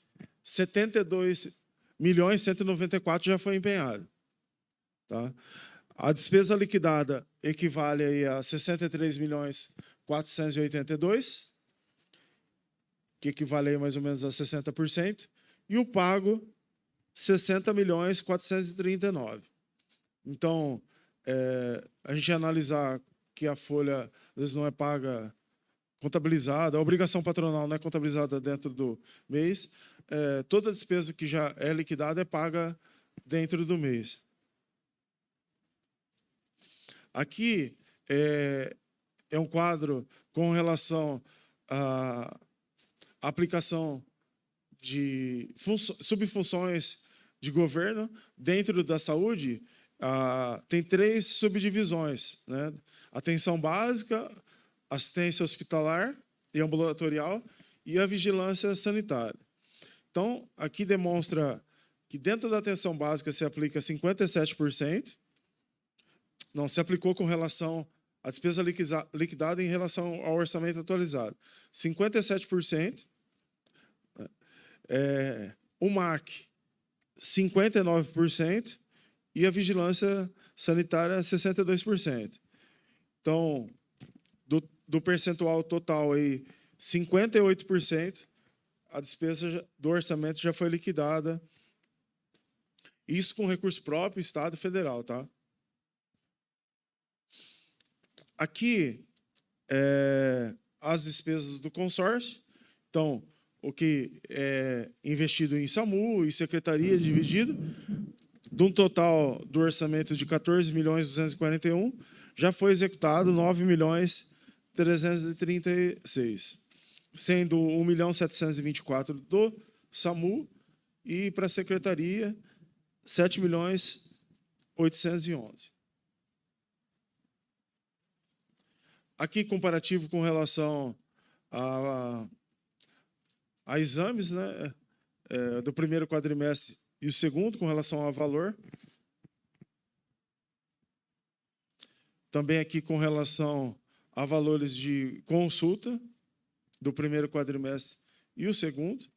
72.194.000 já foi empenhado. Tá? A despesa liquidada equivale aí a 63.482.000, que equivale aí mais ou menos a 60%, e o pago 60.439.000. Então, a gente analisar que a folha às vezes não é paga contabilizada, a obrigação patronal não é contabilizada dentro do mês, toda a despesa que já é liquidada é paga dentro do mês. Aqui é um quadro com relação à aplicação de subfunções de governo. Dentro da saúde, tem 3 subdivisões, né? Atenção básica, assistência hospitalar e ambulatorial e a vigilância sanitária. Então, aqui demonstra que dentro da atenção básica se aplica 57%, não, se aplicou com relação à despesa liquidada em relação ao orçamento atualizado. 57%. O MAC, 59%. E a vigilância sanitária, 62%. Então, do percentual total, aí, 58%, a despesa do orçamento já foi liquidada. Isso com recurso próprio, Estado e Federal. Tá? Aqui, as despesas do consórcio. Então, o que é investido em SAMU e secretaria dividido, de um total do orçamento de 14.241.000, já foi executado 9.336.000, sendo 1.724.000 do SAMU e para a secretaria 7.811.000. Aqui, comparativo com relação a exames, né, do primeiro quadrimestre e o segundo, com relação a valor. Também aqui com relação a valores de consulta do primeiro quadrimestre e o segundo.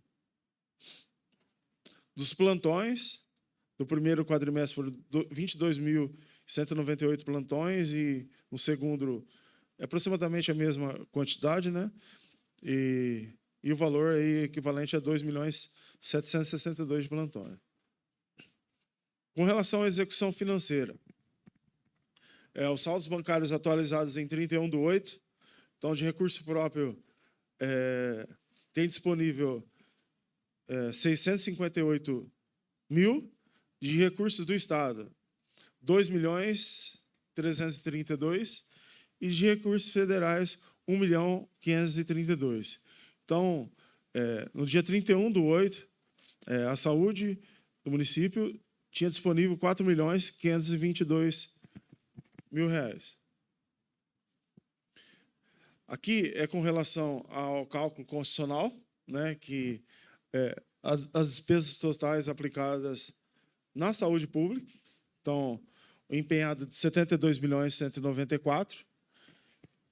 Dos plantões, do primeiro quadrimestre foram 22.198 plantões e no segundo aproximadamente a mesma quantidade, né? E o valor aí equivalente a 2.762.000 de plantões. Com relação à execução financeira, os saldos bancários atualizados em 31/8, então, de recurso próprio, tem disponível 658.000, de recursos do Estado, 2.332.000, e de recursos federais, 1.532.000. Então, no dia 31/8, a saúde do município tinha disponível R$ 4.522.000. Aqui é com relação ao cálculo constitucional, né, que as despesas totais aplicadas na saúde pública. Então, o empenhado de 72.194.000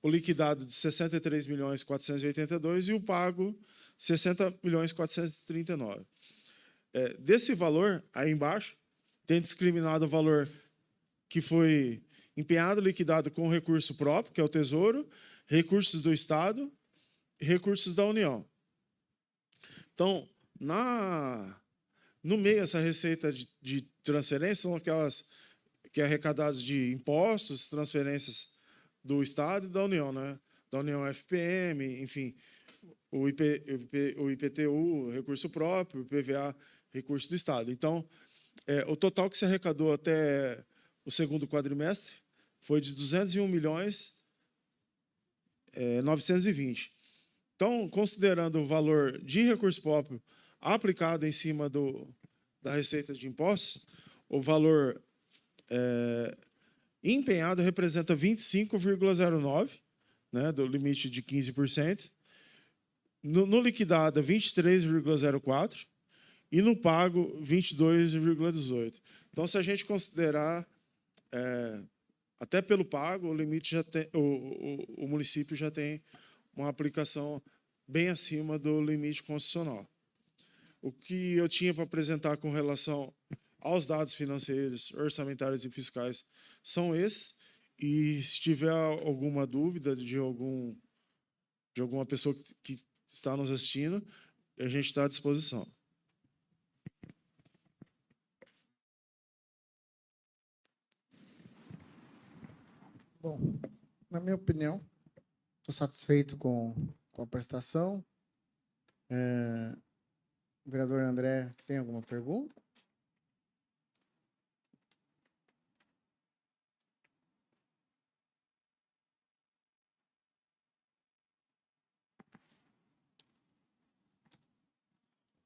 o liquidado de 63.482 e o pago 60.439. Desse valor, aí embaixo, tem discriminado o valor que foi empenhado, liquidado com recurso próprio, que é o Tesouro, recursos do Estado e recursos da União. Então, no meio, essa receita de transferência são aquelas que é arrecadadas de impostos, transferências do Estado e da União, né? Da União FPM, enfim, o IPTU, recurso próprio, o IPVA, recurso do Estado. Então, o total que se arrecadou até o segundo quadrimestre foi de 201.920.000. Então, considerando o valor de recurso próprio aplicado em cima da receita de impostos, o valor empenhado representa 25,09%, né, do limite de 15%, no liquidado 23,04% e no pago 22,18%. Então, se a gente considerar até pelo pago, o limite já tem, o município já tem uma aplicação bem acima do limite constitucional. O que eu tinha para apresentar com relação aos dados financeiros, orçamentários e fiscais são esses. E se tiver alguma dúvida de alguma pessoa que está nos assistindo, a gente está à disposição. Bom, na minha opinião, estou satisfeito com a prestação. O vereador André, tem alguma pergunta?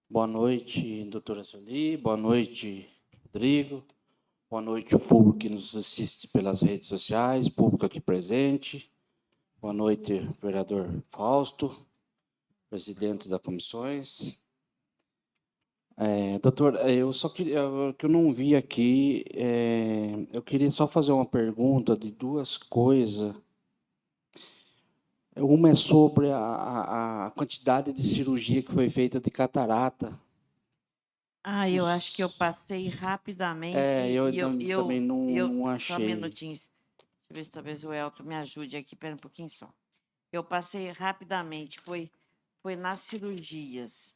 Boa noite, doutora Sueli. Boa noite, Rodrigo. Boa noite, o público que nos assiste pelas redes sociais, público aqui presente. Boa noite, vereador Fausto, presidente das comissões. Doutor, eu só queria, que eu não vi aqui, eu queria só fazer uma pergunta de duas coisas. Uma é sobre a quantidade de cirurgia que foi feita de catarata. Eu acho que eu passei rapidamente. Eu também não achei. Só um minutinho. Deixa eu ver se talvez o Elton me ajude aqui. Espera um pouquinho só. Eu passei rapidamente. Foi nas cirurgias.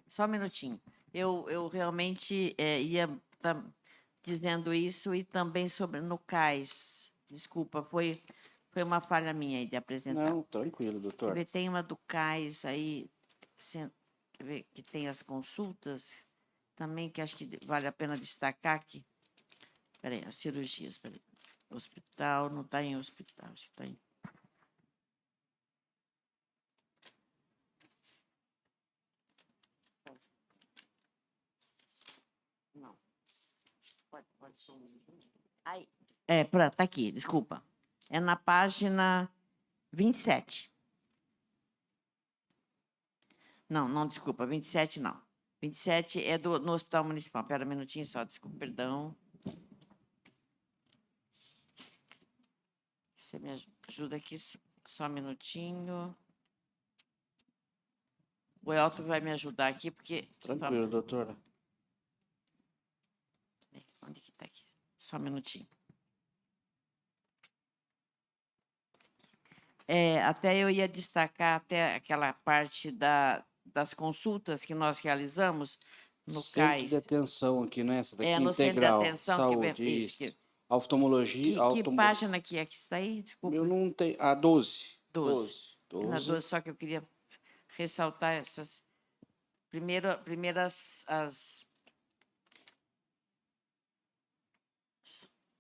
Só um minutinho. Eu realmente ia dizendo isso e também sobre no CAIS. Desculpa, foi uma falha minha aí de apresentar. Não, tranquilo, doutor. Tem uma do CAIS aí, que tem as consultas, também, que acho que vale a pena destacar aqui. Espera aí, as cirurgias. Espera aí. Hospital, não está em hospital, acho que está em... Não. Pode. Aí, pronto, está aqui, desculpa. É na página 27. Não, desculpa, 27 não. 27 é no Hospital Municipal. Espera um minutinho só, desculpa, perdão. Você me ajuda aqui, só um minutinho. O Elton vai me ajudar aqui, porque... Tranquilo, doutora. Onde que está aqui? Só um minutinho. Até eu ia destacar até aquela parte das consultas que nós realizamos no Centro CAIS. de atenção aqui, não é essa daqui? No integral, centro de atenção, saúde, isso. Oftalmologia. Que página que é que está aí? Desculpa. Eu não tenho... 12. 12. Na 12, só que eu queria ressaltar essas... Primeiras as...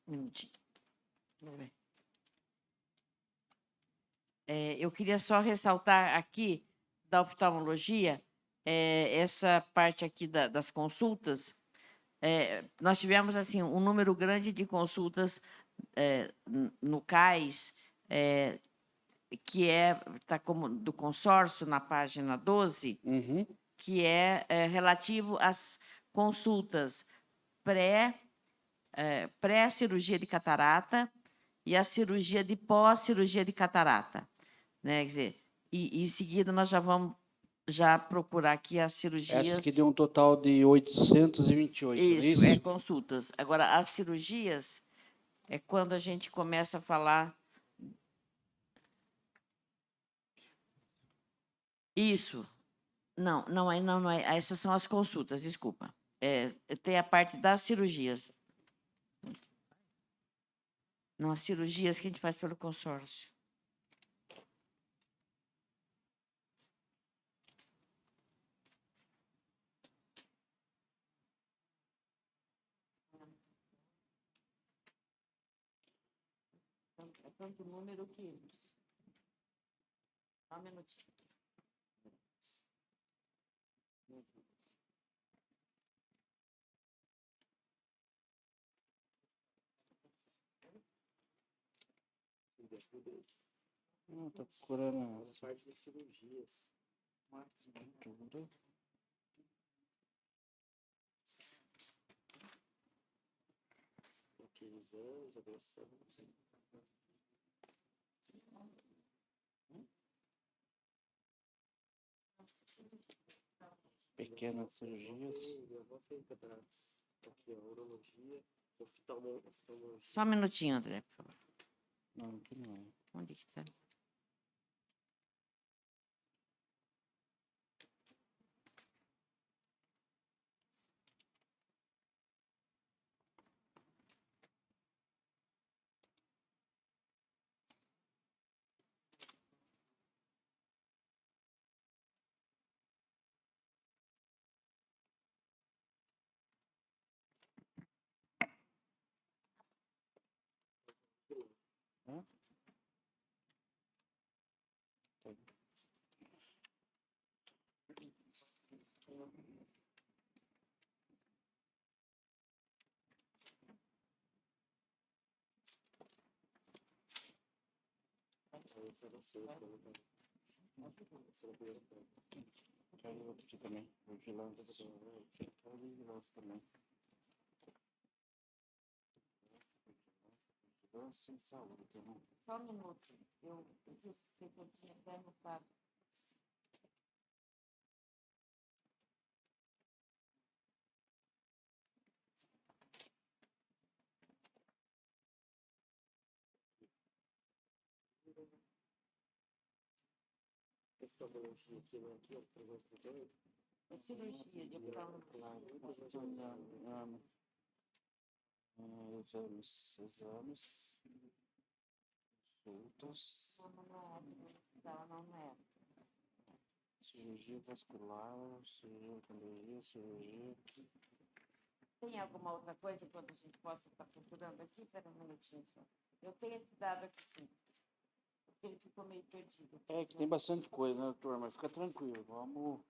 Um minutinho. Vamos ver. Eu queria só ressaltar aqui, da oftalmologia, essa parte aqui das consultas. Nós tivemos assim, um número grande de consultas no CAIS, que está como do consórcio, na página 12, que é relativo às consultas pré-cirurgia de catarata e a cirurgia de pós-cirurgia de catarata, né? Quer dizer, e em seguida nós já vamos procurar aqui as cirurgias. Essa aqui deu um total de 828, não é Isso, isso? é consultas. Agora, as cirurgias é quando a gente começa a falar. Isso. Não é. Essas são as consultas, desculpa. Tem a parte das cirurgias. Não, as cirurgias que a gente faz pelo consórcio. É tanto número que... Só um minutinho. Não, estou procurando a parte das cirurgias. Estrutura. Exames, avaliação. Pequenas cirurgias. Aqui, urologia, oftalmologia. Só um minutinho, André, por favor. Não, aqui não. Onde que está? Quero outro aqui também. Vigilância também. Vigilância e saúde também. Só um minuto. Eu disse que eu tinha até anotado. Oftalmologia aqui, não é aqui, ó, 338? É cirurgia de oftalmologia. Exames, consultas, Não é. cirurgia vascular, cirurgia. Tem alguma outra coisa que a gente possa estar procurando aqui? Espera um minutinho só. Eu tenho esse dado aqui, sim. Porque ele ficou meio perdido. É que tem bastante coisa, né, doutor? Mas fica tranquilo, vamos...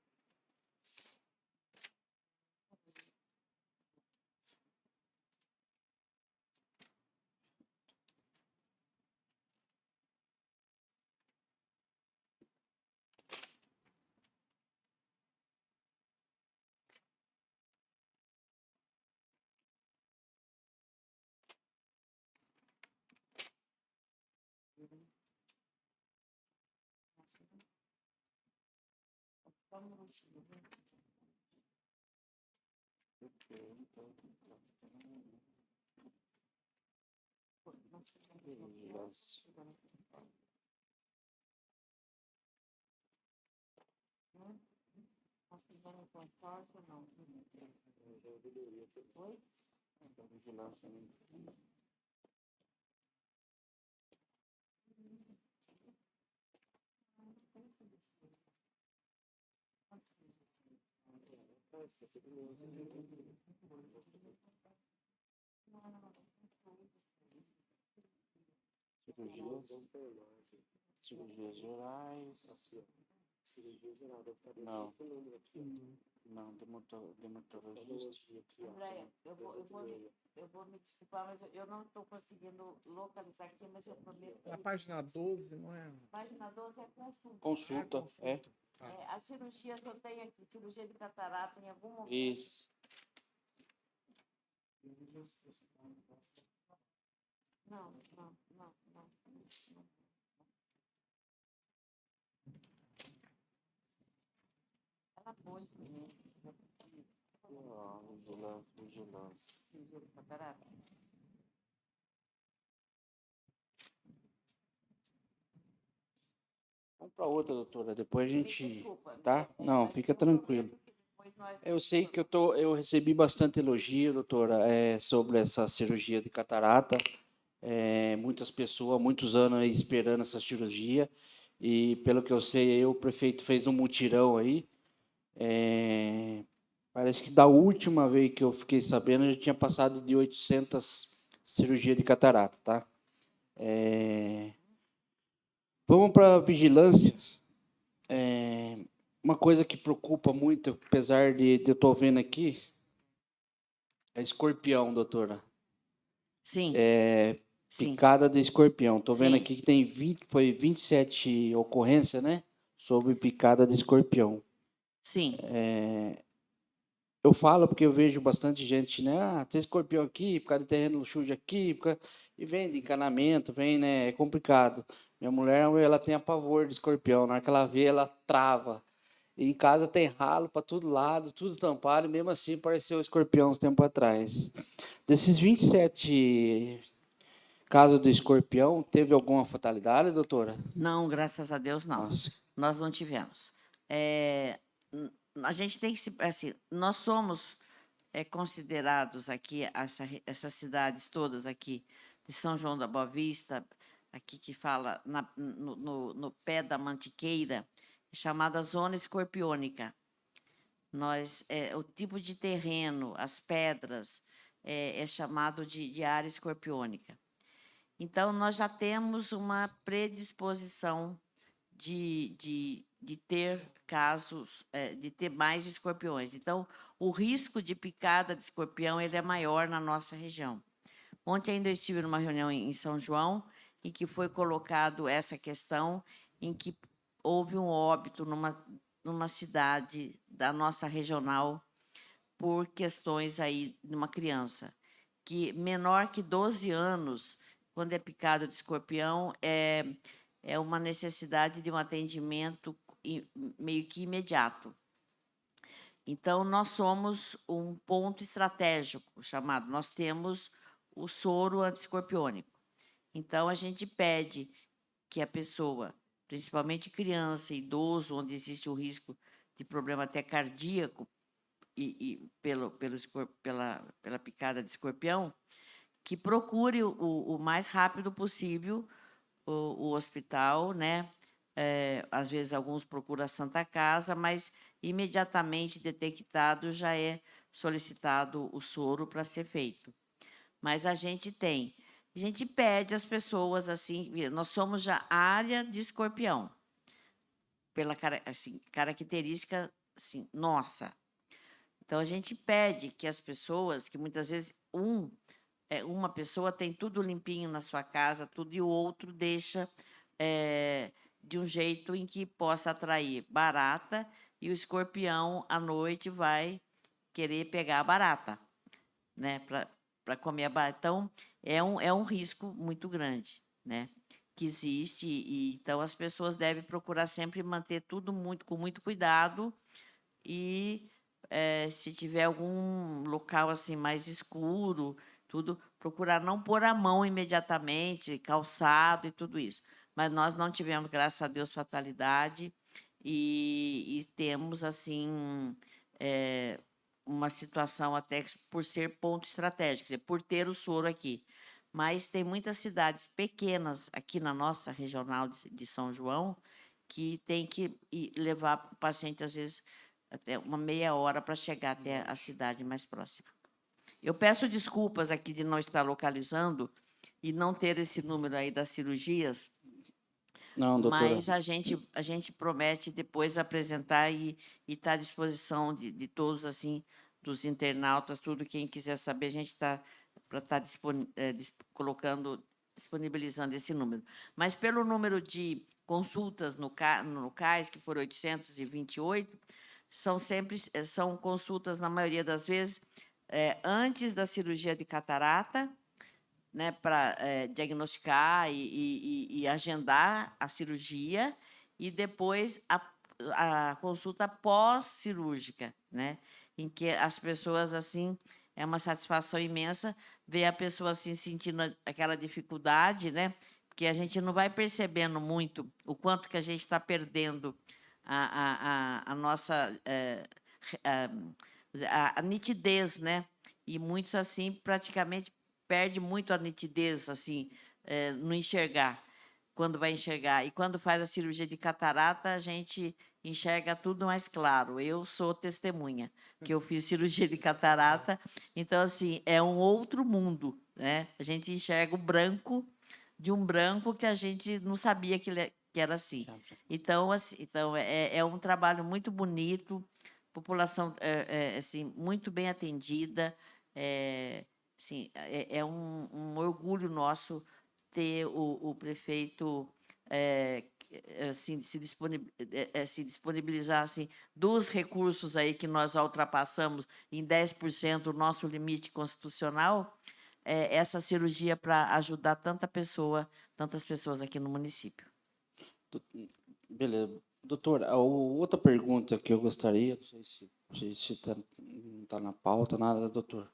Nós fizemos um consórcio ou não? Oi? Vigilância, né? Cirurgias gerais. Cirurgia geral, não. Não, dermatologista. Andréia, eu vou me desculpar, mas eu não estou conseguindo localizar aqui, mas eu prometo que... Na página 12, não é? Página 12 é consulta. Consulta, é. As cirurgias eu tenho aqui, cirurgia de catarata em algum momento. Isso. Não. Ela pôs mesmo. Vigilância. Catarata. Vamos para outra, doutora. Depois a Me gente. desculpa. Tá? Não, Mas fica eu prometo tranquilo. que depois nós- Eu sei que eu recebi bastante elogio, doutora, sobre essa cirurgia de catarata. Muitas pessoas, muitos anos aí esperando essa cirurgia. E pelo que eu sei, aí, o prefeito fez um mutirão aí. Parece que da última vez que eu fiquei sabendo, já tinha passado de 800 cirurgias de catarata, tá? Vamos para vigilância. Uma coisa que preocupa muito, apesar de eu estar vendo aqui, é escorpião, doutora. Sim. Sim. Picada de escorpião. Estou vendo Sim. aqui que tem 27 ocorrências, né? Sobre picada de escorpião. Sim. Eu falo porque eu vejo bastante gente, né? Ah, tem escorpião aqui, por causa de terreno sujo aqui, e vem de encanamento, vem, né? É complicado. Minha mulher, ela tem a pavor de escorpião. Na hora que ela vê, ela trava. E em casa tem ralo para todo lado, tudo tampado, e mesmo assim apareceu o escorpião uns tempo atrás. Desses 27 casos do escorpião, teve alguma fatalidade, doutora? Não, graças a Deus, não. Nossa. Nós não tivemos. A gente tem que se... Assim, nós somos considerados aqui, essas cidades todas aqui, de São João da Boa Vista, aqui que fala no pé da Mantiqueira, chamada Zona Escorpiônica. O tipo de terreno, as pedras, é chamado de área escorpiônica. Então, nós já temos uma predisposição de ter casos, de ter mais escorpiões. Então, o risco de picada de escorpião ele é maior na nossa região. Ontem ainda estive numa reunião em São João, em que foi colocado essa questão, em que houve um óbito numa cidade da nossa regional por questões aí de uma criança que menor que 12 anos, quando é picado de escorpião, é uma necessidade de um atendimento meio que imediato. Então, nós somos um ponto estratégico chamado, nós temos o soro antiescorpiônico. Então, a gente pede que a pessoa, principalmente criança, idoso, onde existe o risco de problema até cardíaco pela picada de escorpião, que procure o mais rápido possível o hospital, né? Às vezes, alguns procuram a Santa Casa, mas imediatamente detectado já é solicitado o soro para ser feito. Mas a gente pede às pessoas, assim, nós somos já área de escorpião, pela assim, característica assim, nossa. Então, a gente pede que as pessoas, que muitas vezes uma pessoa tem tudo limpinho na sua casa, tudo, e o outro deixa de um jeito em que possa atrair barata, e o escorpião, à noite, vai querer pegar a barata, né, para comer a barata. Então, é um risco muito grande, né, que existe, e então as pessoas devem procurar sempre manter tudo com muito cuidado, e se tiver algum local assim mais escuro, tudo, procurar não pôr a mão imediatamente, calçado e tudo isso. Mas nós não tivemos, graças a Deus, fatalidade, e temos assim uma situação até que, por ser ponto estratégico, quer dizer, por ter o soro aqui. Mas tem muitas cidades pequenas aqui na nossa regional de São João que tem que levar o paciente, às vezes, até uma meia hora para chegar até a cidade mais próxima. Eu peço desculpas aqui de não estar localizando e não ter esse número aí das cirurgias, Não, doutora. mas a gente promete depois apresentar e estar à disposição de todos, assim, dos internautas, tudo, quem quiser saber, a gente está para estar disponibilizando esse número. Mas pelo número de consultas no CAIS, que foram 828, são consultas, na maioria das vezes, antes da cirurgia de catarata, né, para diagnosticar e agendar a cirurgia e depois a consulta pós-cirúrgica, né, em que as pessoas, assim, é uma satisfação imensa ver a pessoa assim sentindo aquela dificuldade, né, porque a gente não vai percebendo muito o quanto que a gente está perdendo a nossa a nitidez, né? E muitos assim praticamente perde muito a nitidez assim no enxergar, quando vai enxergar. E quando faz a cirurgia de catarata, a gente enxerga tudo mais claro. Eu sou testemunha que eu fiz cirurgia de catarata, então assim é um outro mundo, né? A gente enxerga o branco de um branco que a gente não sabia que era assim. Então, assim, é um trabalho muito bonito, população assim, muito bem atendida. Assim, é um orgulho nosso ter o prefeito assim, se disponibilizar assim, dos recursos aí que nós ultrapassamos em 10% o nosso limite constitucional, essa cirurgia para ajudar tantas pessoas aqui no município. Beleza. Doutor, a outra pergunta que eu gostaria, não sei se não está na pauta, nada, doutor,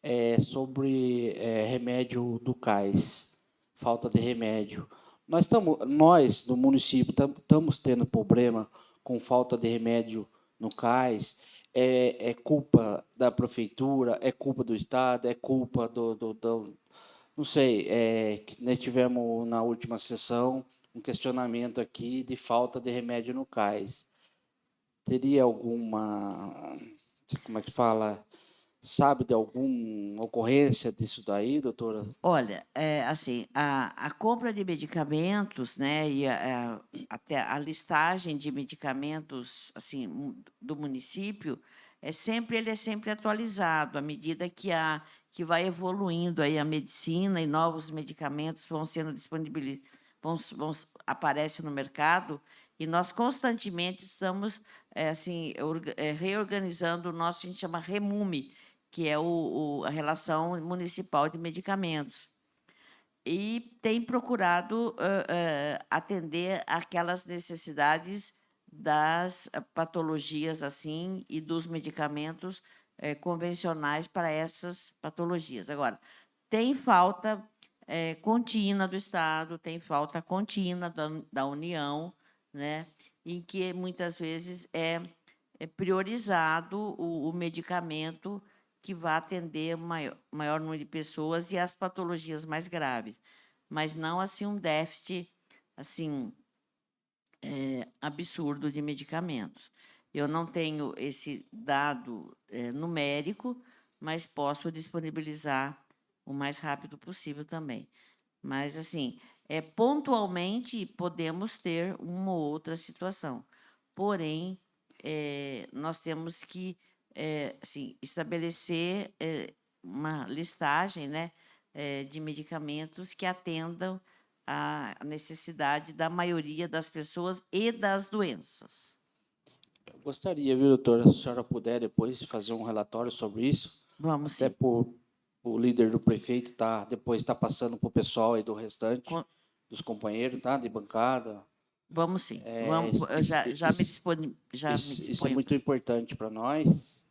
é sobre remédio do cais, falta de remédio. Nós, no município, estamos tendo problema com falta de remédio no cais. É culpa da prefeitura, é culpa do Estado, é culpa não sei, que nós tivemos na última sessão um questionamento aqui de falta de remédio no cais. Teria alguma, como é que fala, sabe de alguma ocorrência disso daí, doutora? Olha, assim, a compra de medicamentos, né, e até a listagem de medicamentos, assim, do município, ele é sempre atualizado à medida que vai evoluindo aí a medicina e novos medicamentos vão sendo disponibilizados, aparecem no mercado, e nós constantemente estamos assim, reorganizando o nosso, a gente chama REMUME, que é a Relação Municipal de Medicamentos. E tem procurado atender aquelas necessidades das patologias assim e dos medicamentos convencionais para essas patologias. Agora, tem falta contínua do Estado, tem falta contínua da União, né, em que muitas vezes é priorizado o medicamento que vai atender maior número de pessoas e as patologias mais graves, mas não assim um déficit assim absurdo de medicamentos. Eu não tenho esse dado numérico, mas posso disponibilizar o mais rápido possível também. Mas, assim, pontualmente podemos ter uma ou outra situação. Porém, nós temos que assim, estabelecer uma listagem, né, de medicamentos que atendam à necessidade da maioria das pessoas e das doenças. Eu gostaria, viu, doutora, se a senhora puder depois fazer um relatório sobre isso. Vamos até sim. por o líder do prefeito depois está passando para o pessoal e do restante dos companheiros, tá, de bancada. Vamos sim. Vamos, já me disponho. Isso é muito importante para nós.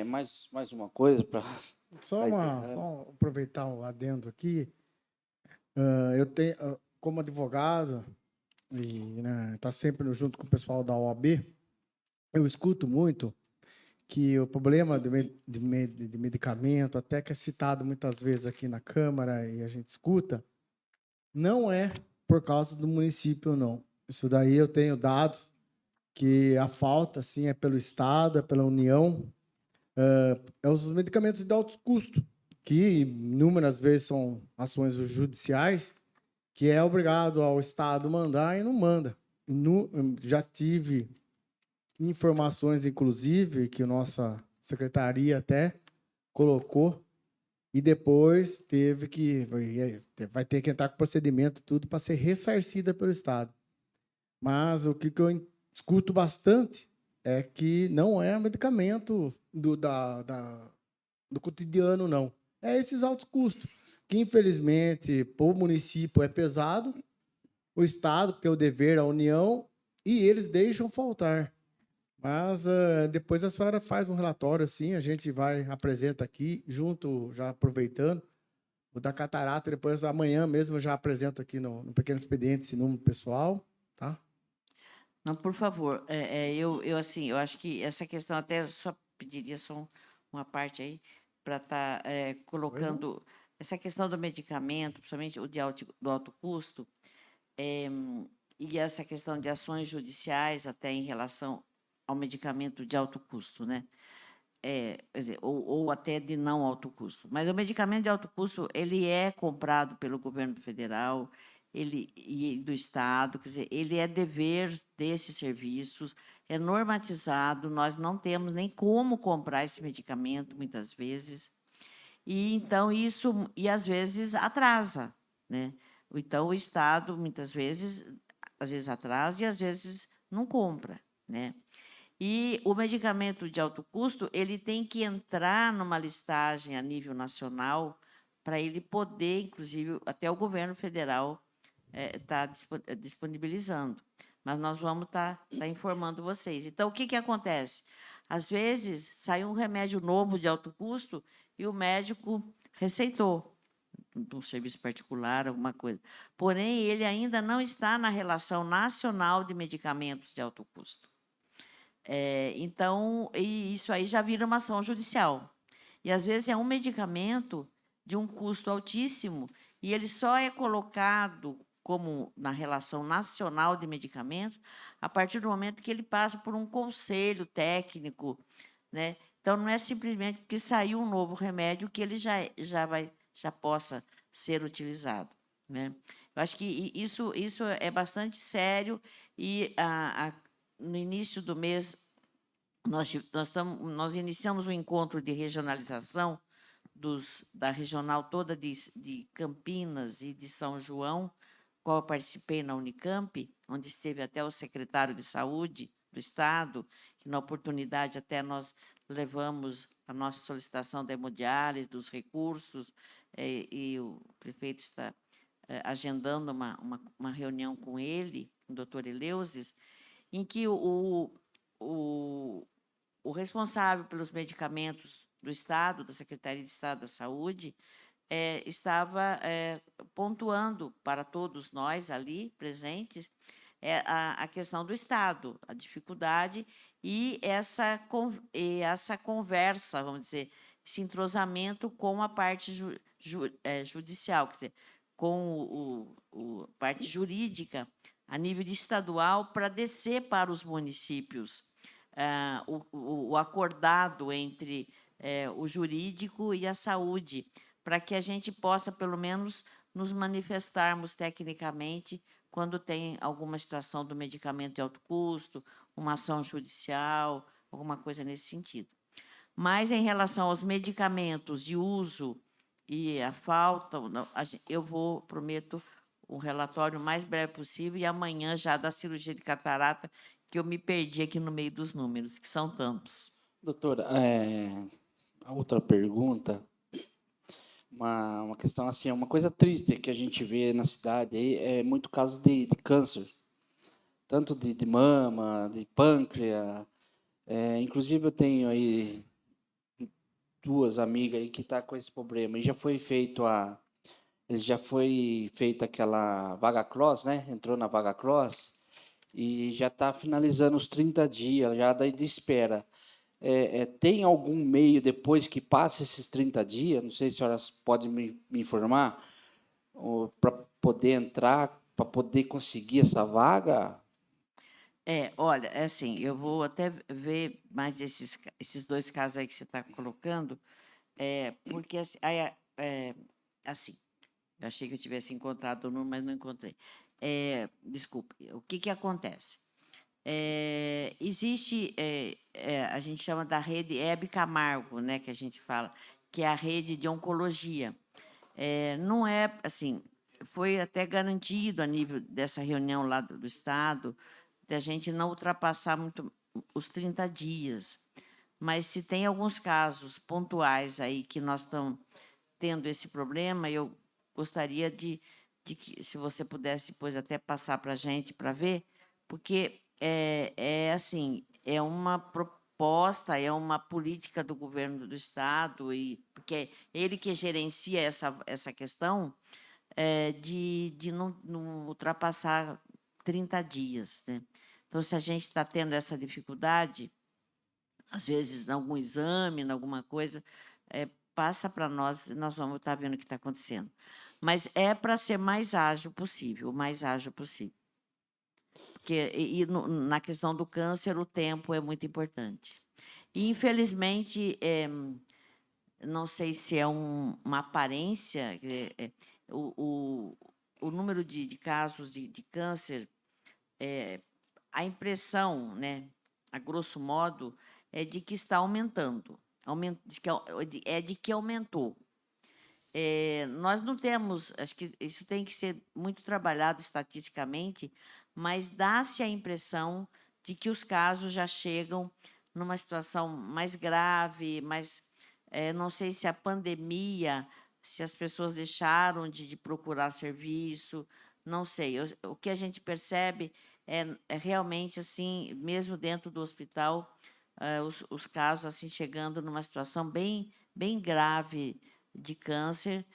Mais uma coisa para... Só aproveitar o adendo aqui. Eu tenho, como advogado, e tá sempre junto com o pessoal da OAB, eu escuto muito que o problema de medicamento, até que é citado muitas vezes aqui na Câmara e a gente escuta, não é por causa do município, não. Isso daí eu tenho dados que a falta, sim, é pelo Estado, é pela União, é os medicamentos de alto custo, que inúmeras vezes são ações judiciais, que é obrigado ao Estado mandar e não manda. Já tive informações, inclusive, que a nossa secretaria até colocou, e depois vai ter que entrar com procedimento tudo para ser ressarcida pelo Estado. Mas o que eu escuto bastante é que não é medicamento do cotidiano, não. É esses altos custos. que infelizmente para o município é pesado, o Estado tem o dever, a União, e eles deixam faltar. Mas depois a senhora faz um relatório assim, a gente vai, apresenta aqui, junto, já aproveitando, o da catarata, depois amanhã mesmo eu já apresento aqui no Pequeno Expediente esse número pessoal, tá? Não, por favor, assim, eu acho que essa questão até eu só pediria só uma parte aí para estar colocando essa questão do medicamento, principalmente o do alto custo, e essa questão de ações judiciais até em relação ao medicamento de alto custo, né? Quer dizer, ou até de não alto custo. Mas o medicamento de alto custo ele é comprado pelo governo federal e do Estado, quer dizer, ele é dever desses serviços, é normatizado, nós não temos nem como comprar esse medicamento, muitas vezes, e então isso, e às vezes atrasa, né? Então o Estado, muitas vezes, às vezes atrasa e às vezes não compra, né? E o medicamento de alto custo, ele tem que entrar numa listagem a nível nacional para ele poder, inclusive, até o governo federal está disponibilizando. Mas nós vamos estar informando vocês. Então, o que acontece? Às vezes, sai um remédio novo de alto custo e o médico receitou um serviço particular, alguma coisa. Porém, ele ainda não está na relação nacional de medicamentos de alto custo. Então, isso aí já vira uma ação judicial. E, às vezes, é um medicamento de um custo altíssimo e ele só é colocado como na relação nacional de medicamentos a partir do momento que ele passa por um conselho técnico, né? Então, não é simplesmente porque saiu um novo remédio que ele já possa ser utilizado, né? Eu acho que isso é bastante sério e no início do mês, nós iniciamos um encontro de regionalização da regional toda de Campinas e de São João, qual eu participei na Unicamp, onde esteve até o secretário de Saúde do Estado, que, na oportunidade, até nós levamos a nossa solicitação da hemodiálise, dos recursos, e o prefeito está agendando uma reunião com ele, o doutor Eleusis, em que o responsável pelos medicamentos do Estado, da Secretaria de Estado da Saúde, estava pontuando para todos nós ali presentes a questão do Estado, a dificuldade e essa conversa, vamos dizer, esse entrosamento com a parte judicial, quer dizer, com a parte jurídica a nível estadual para descer para os municípios o acordado entre o jurídico e a saúde, para que a gente possa, pelo menos, nos manifestarmos tecnicamente quando tem alguma situação do medicamento de alto custo, uma ação judicial, alguma coisa nesse sentido. Mas, em relação aos medicamentos de uso e a falta, eu prometo, um relatório o mais breve possível e amanhã já da cirurgia de catarata, que eu me perdi aqui no meio dos números, que são tantos. Doutora, a outra pergunta, uma questão assim, uma coisa triste que a gente vê na cidade aí é muito caso de câncer, tanto de mama, de pâncreas. Inclusive eu tenho aí duas amigas aí que estão com esse problema e já foi feita aquela vaga cross, né? Entrou na vaga cross e já está finalizando os 30 dias já daí de espera. Tem algum meio depois que passe esses 30 dias? Não sei se a senhora pode me informar para poder entrar, para poder conseguir essa vaga? Olha, assim, eu vou até ver mais esses dois casos aí que você está colocando, porque assim, eu achei que eu tivesse encontrado o número, mas não encontrei. Desculpe, o que acontece? Existe, a gente chama da rede Hebe Camargo, né, que a gente fala, que é a rede de oncologia. Não é, assim, foi até garantido a nível dessa reunião lá do Estado, da gente não ultrapassar muito os 30 dias. Mas se tem alguns casos pontuais aí que nós estamos tendo esse problema, eu gostaria de que, se você pudesse depois até passar para a gente para ver, porque assim, é uma proposta, é uma política do governo do Estado, e porque é ele que gerencia essa questão de não ultrapassar 30 dias. Né? Então, se a gente está tendo essa dificuldade, às vezes, em algum exame, em alguma coisa, passa para nós e nós vamos estar vendo o que está acontecendo. Mas é para ser mais ágil possível, o mais ágil possível. Porque, na questão do câncer, o tempo é muito importante. E, infelizmente, não sei se é uma aparência, o número de casos de câncer, a impressão, né, a grosso modo, é de que está aumentando, de que aumentou. Nós não temos, acho que isso tem que ser muito trabalhado estatisticamente, mas dá-se a impressão de que os casos já chegam numa situação mais grave, mas não sei se a pandemia, se as pessoas deixaram de procurar serviço, não sei. O que a gente percebe é realmente assim, mesmo dentro do hospital, os casos assim chegando numa situação bem grave de câncer,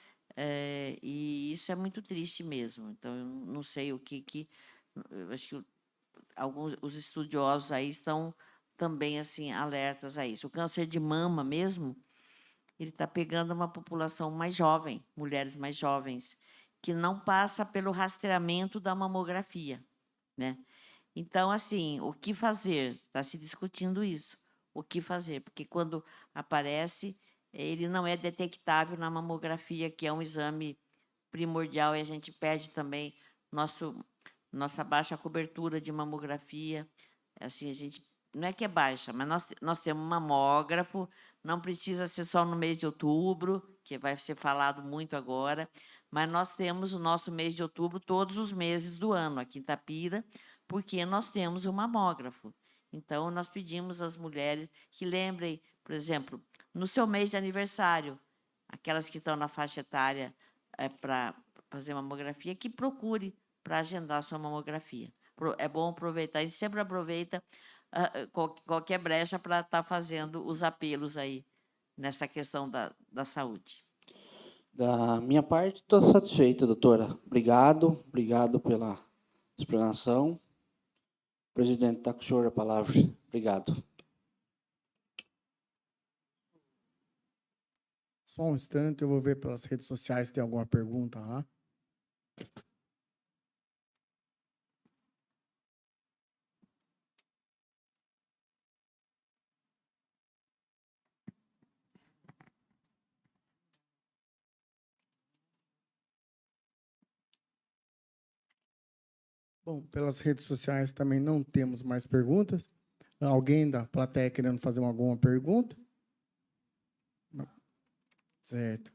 e isso é muito triste mesmo. Então, eu não sei o que eu acho que os estudiosos aí estão também assim alertas a isso. O câncer de mama mesmo, ele está pegando uma população mais jovem, mulheres mais jovens, que não passa pelo rastreamento da mamografia, né? Então, assim, o que fazer? Está se discutindo isso. O que fazer? Porque quando aparece, ele não é detectável na mamografia, que é um exame primordial, e a gente perde também nossa baixa cobertura de mamografia. Assim, a gente não é que é baixa, mas nós temos um mamógrafo, não precisa ser só no mês de outubro, que vai ser falado muito agora, mas nós temos o nosso mês de outubro todos os meses do ano, aqui em Itapira, porque nós temos um mamógrafo. Então, nós pedimos às mulheres que lembrem, por exemplo, no seu mês de aniversário, aquelas que estão na faixa etária para fazer mamografia, que procure para agendar a sua mamografia. É bom aproveitar, a gente sempre aproveita qualquer brecha para estar fazendo os apelos aí nessa questão da saúde. Da minha parte, estou satisfeito, doutora. Obrigado pela explanação. Presidente, está com o senhor a palavra. Obrigado. Só um instante, eu vou ver pelas redes sociais se tem alguma pergunta lá. Bom, pelas redes sociais também não temos mais perguntas. Alguém da plateia querendo fazer alguma pergunta? Não. Certo.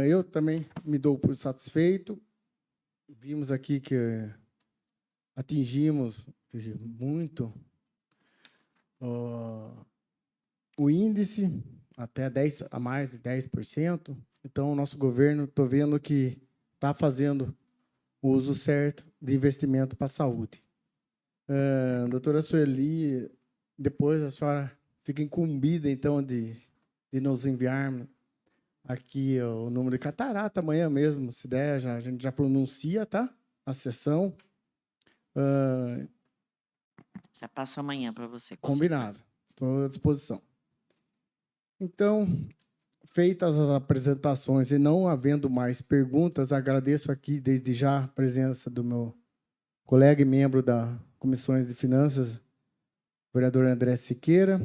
Eu também me dou por satisfeito. Vimos aqui que atingimos muito o índice, até a mais de 10%. Então, o nosso governo, estou vendo que está fazendo o uso certo de investimento para a saúde. Doutora Sueli, depois a senhora fica incumbida, então, de nos enviar aqui o número de catarata, amanhã mesmo, se der, a gente já pronuncia, tá? A sessão. Já passo amanhã para você. Combinado. Estou à disposição. Então, feitas as apresentações e não havendo mais perguntas, agradeço aqui, desde já, a presença do meu colega e membro da Comissões de Finanças, vereador André Siqueira,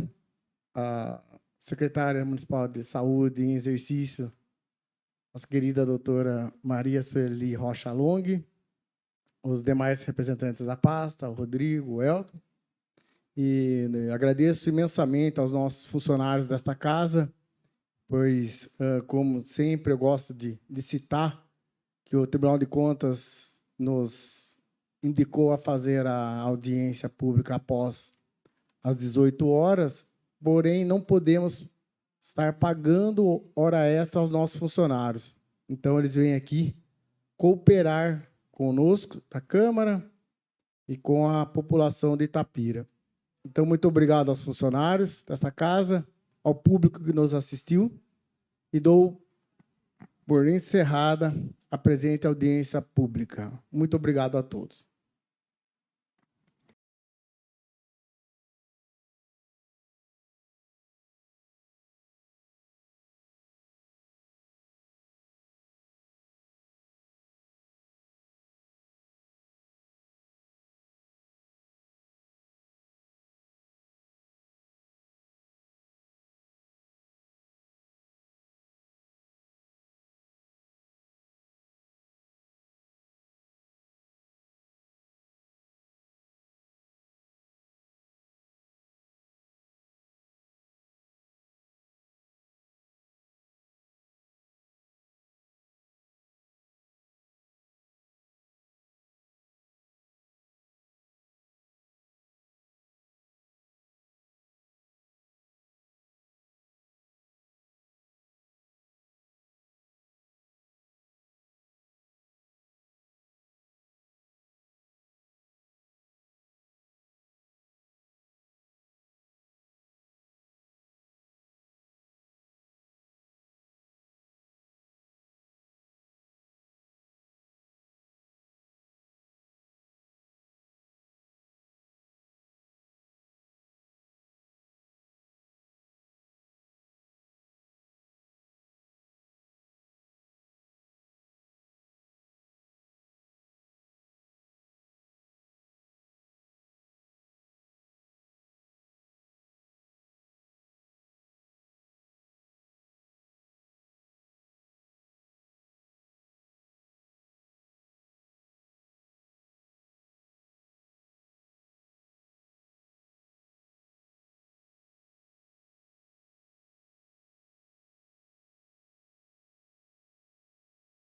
a secretária municipal de Saúde em exercício, nossa querida doutora Maria Sueli Rocha Long, os demais representantes da pasta, o Rodrigo, o Elton, e agradeço imensamente aos nossos funcionários desta casa, pois, como sempre, eu gosto de citar que o Tribunal de Contas nos indicou a fazer a audiência pública após as 18 horas, porém, não podemos estar pagando hora extra aos nossos funcionários. Então, eles vêm aqui cooperar conosco, da Câmara, e com a população de Itapira. Então, muito obrigado aos funcionários desta casa, ao público que nos assistiu, e dou por encerrada a presente audiência pública. Muito obrigado a todos.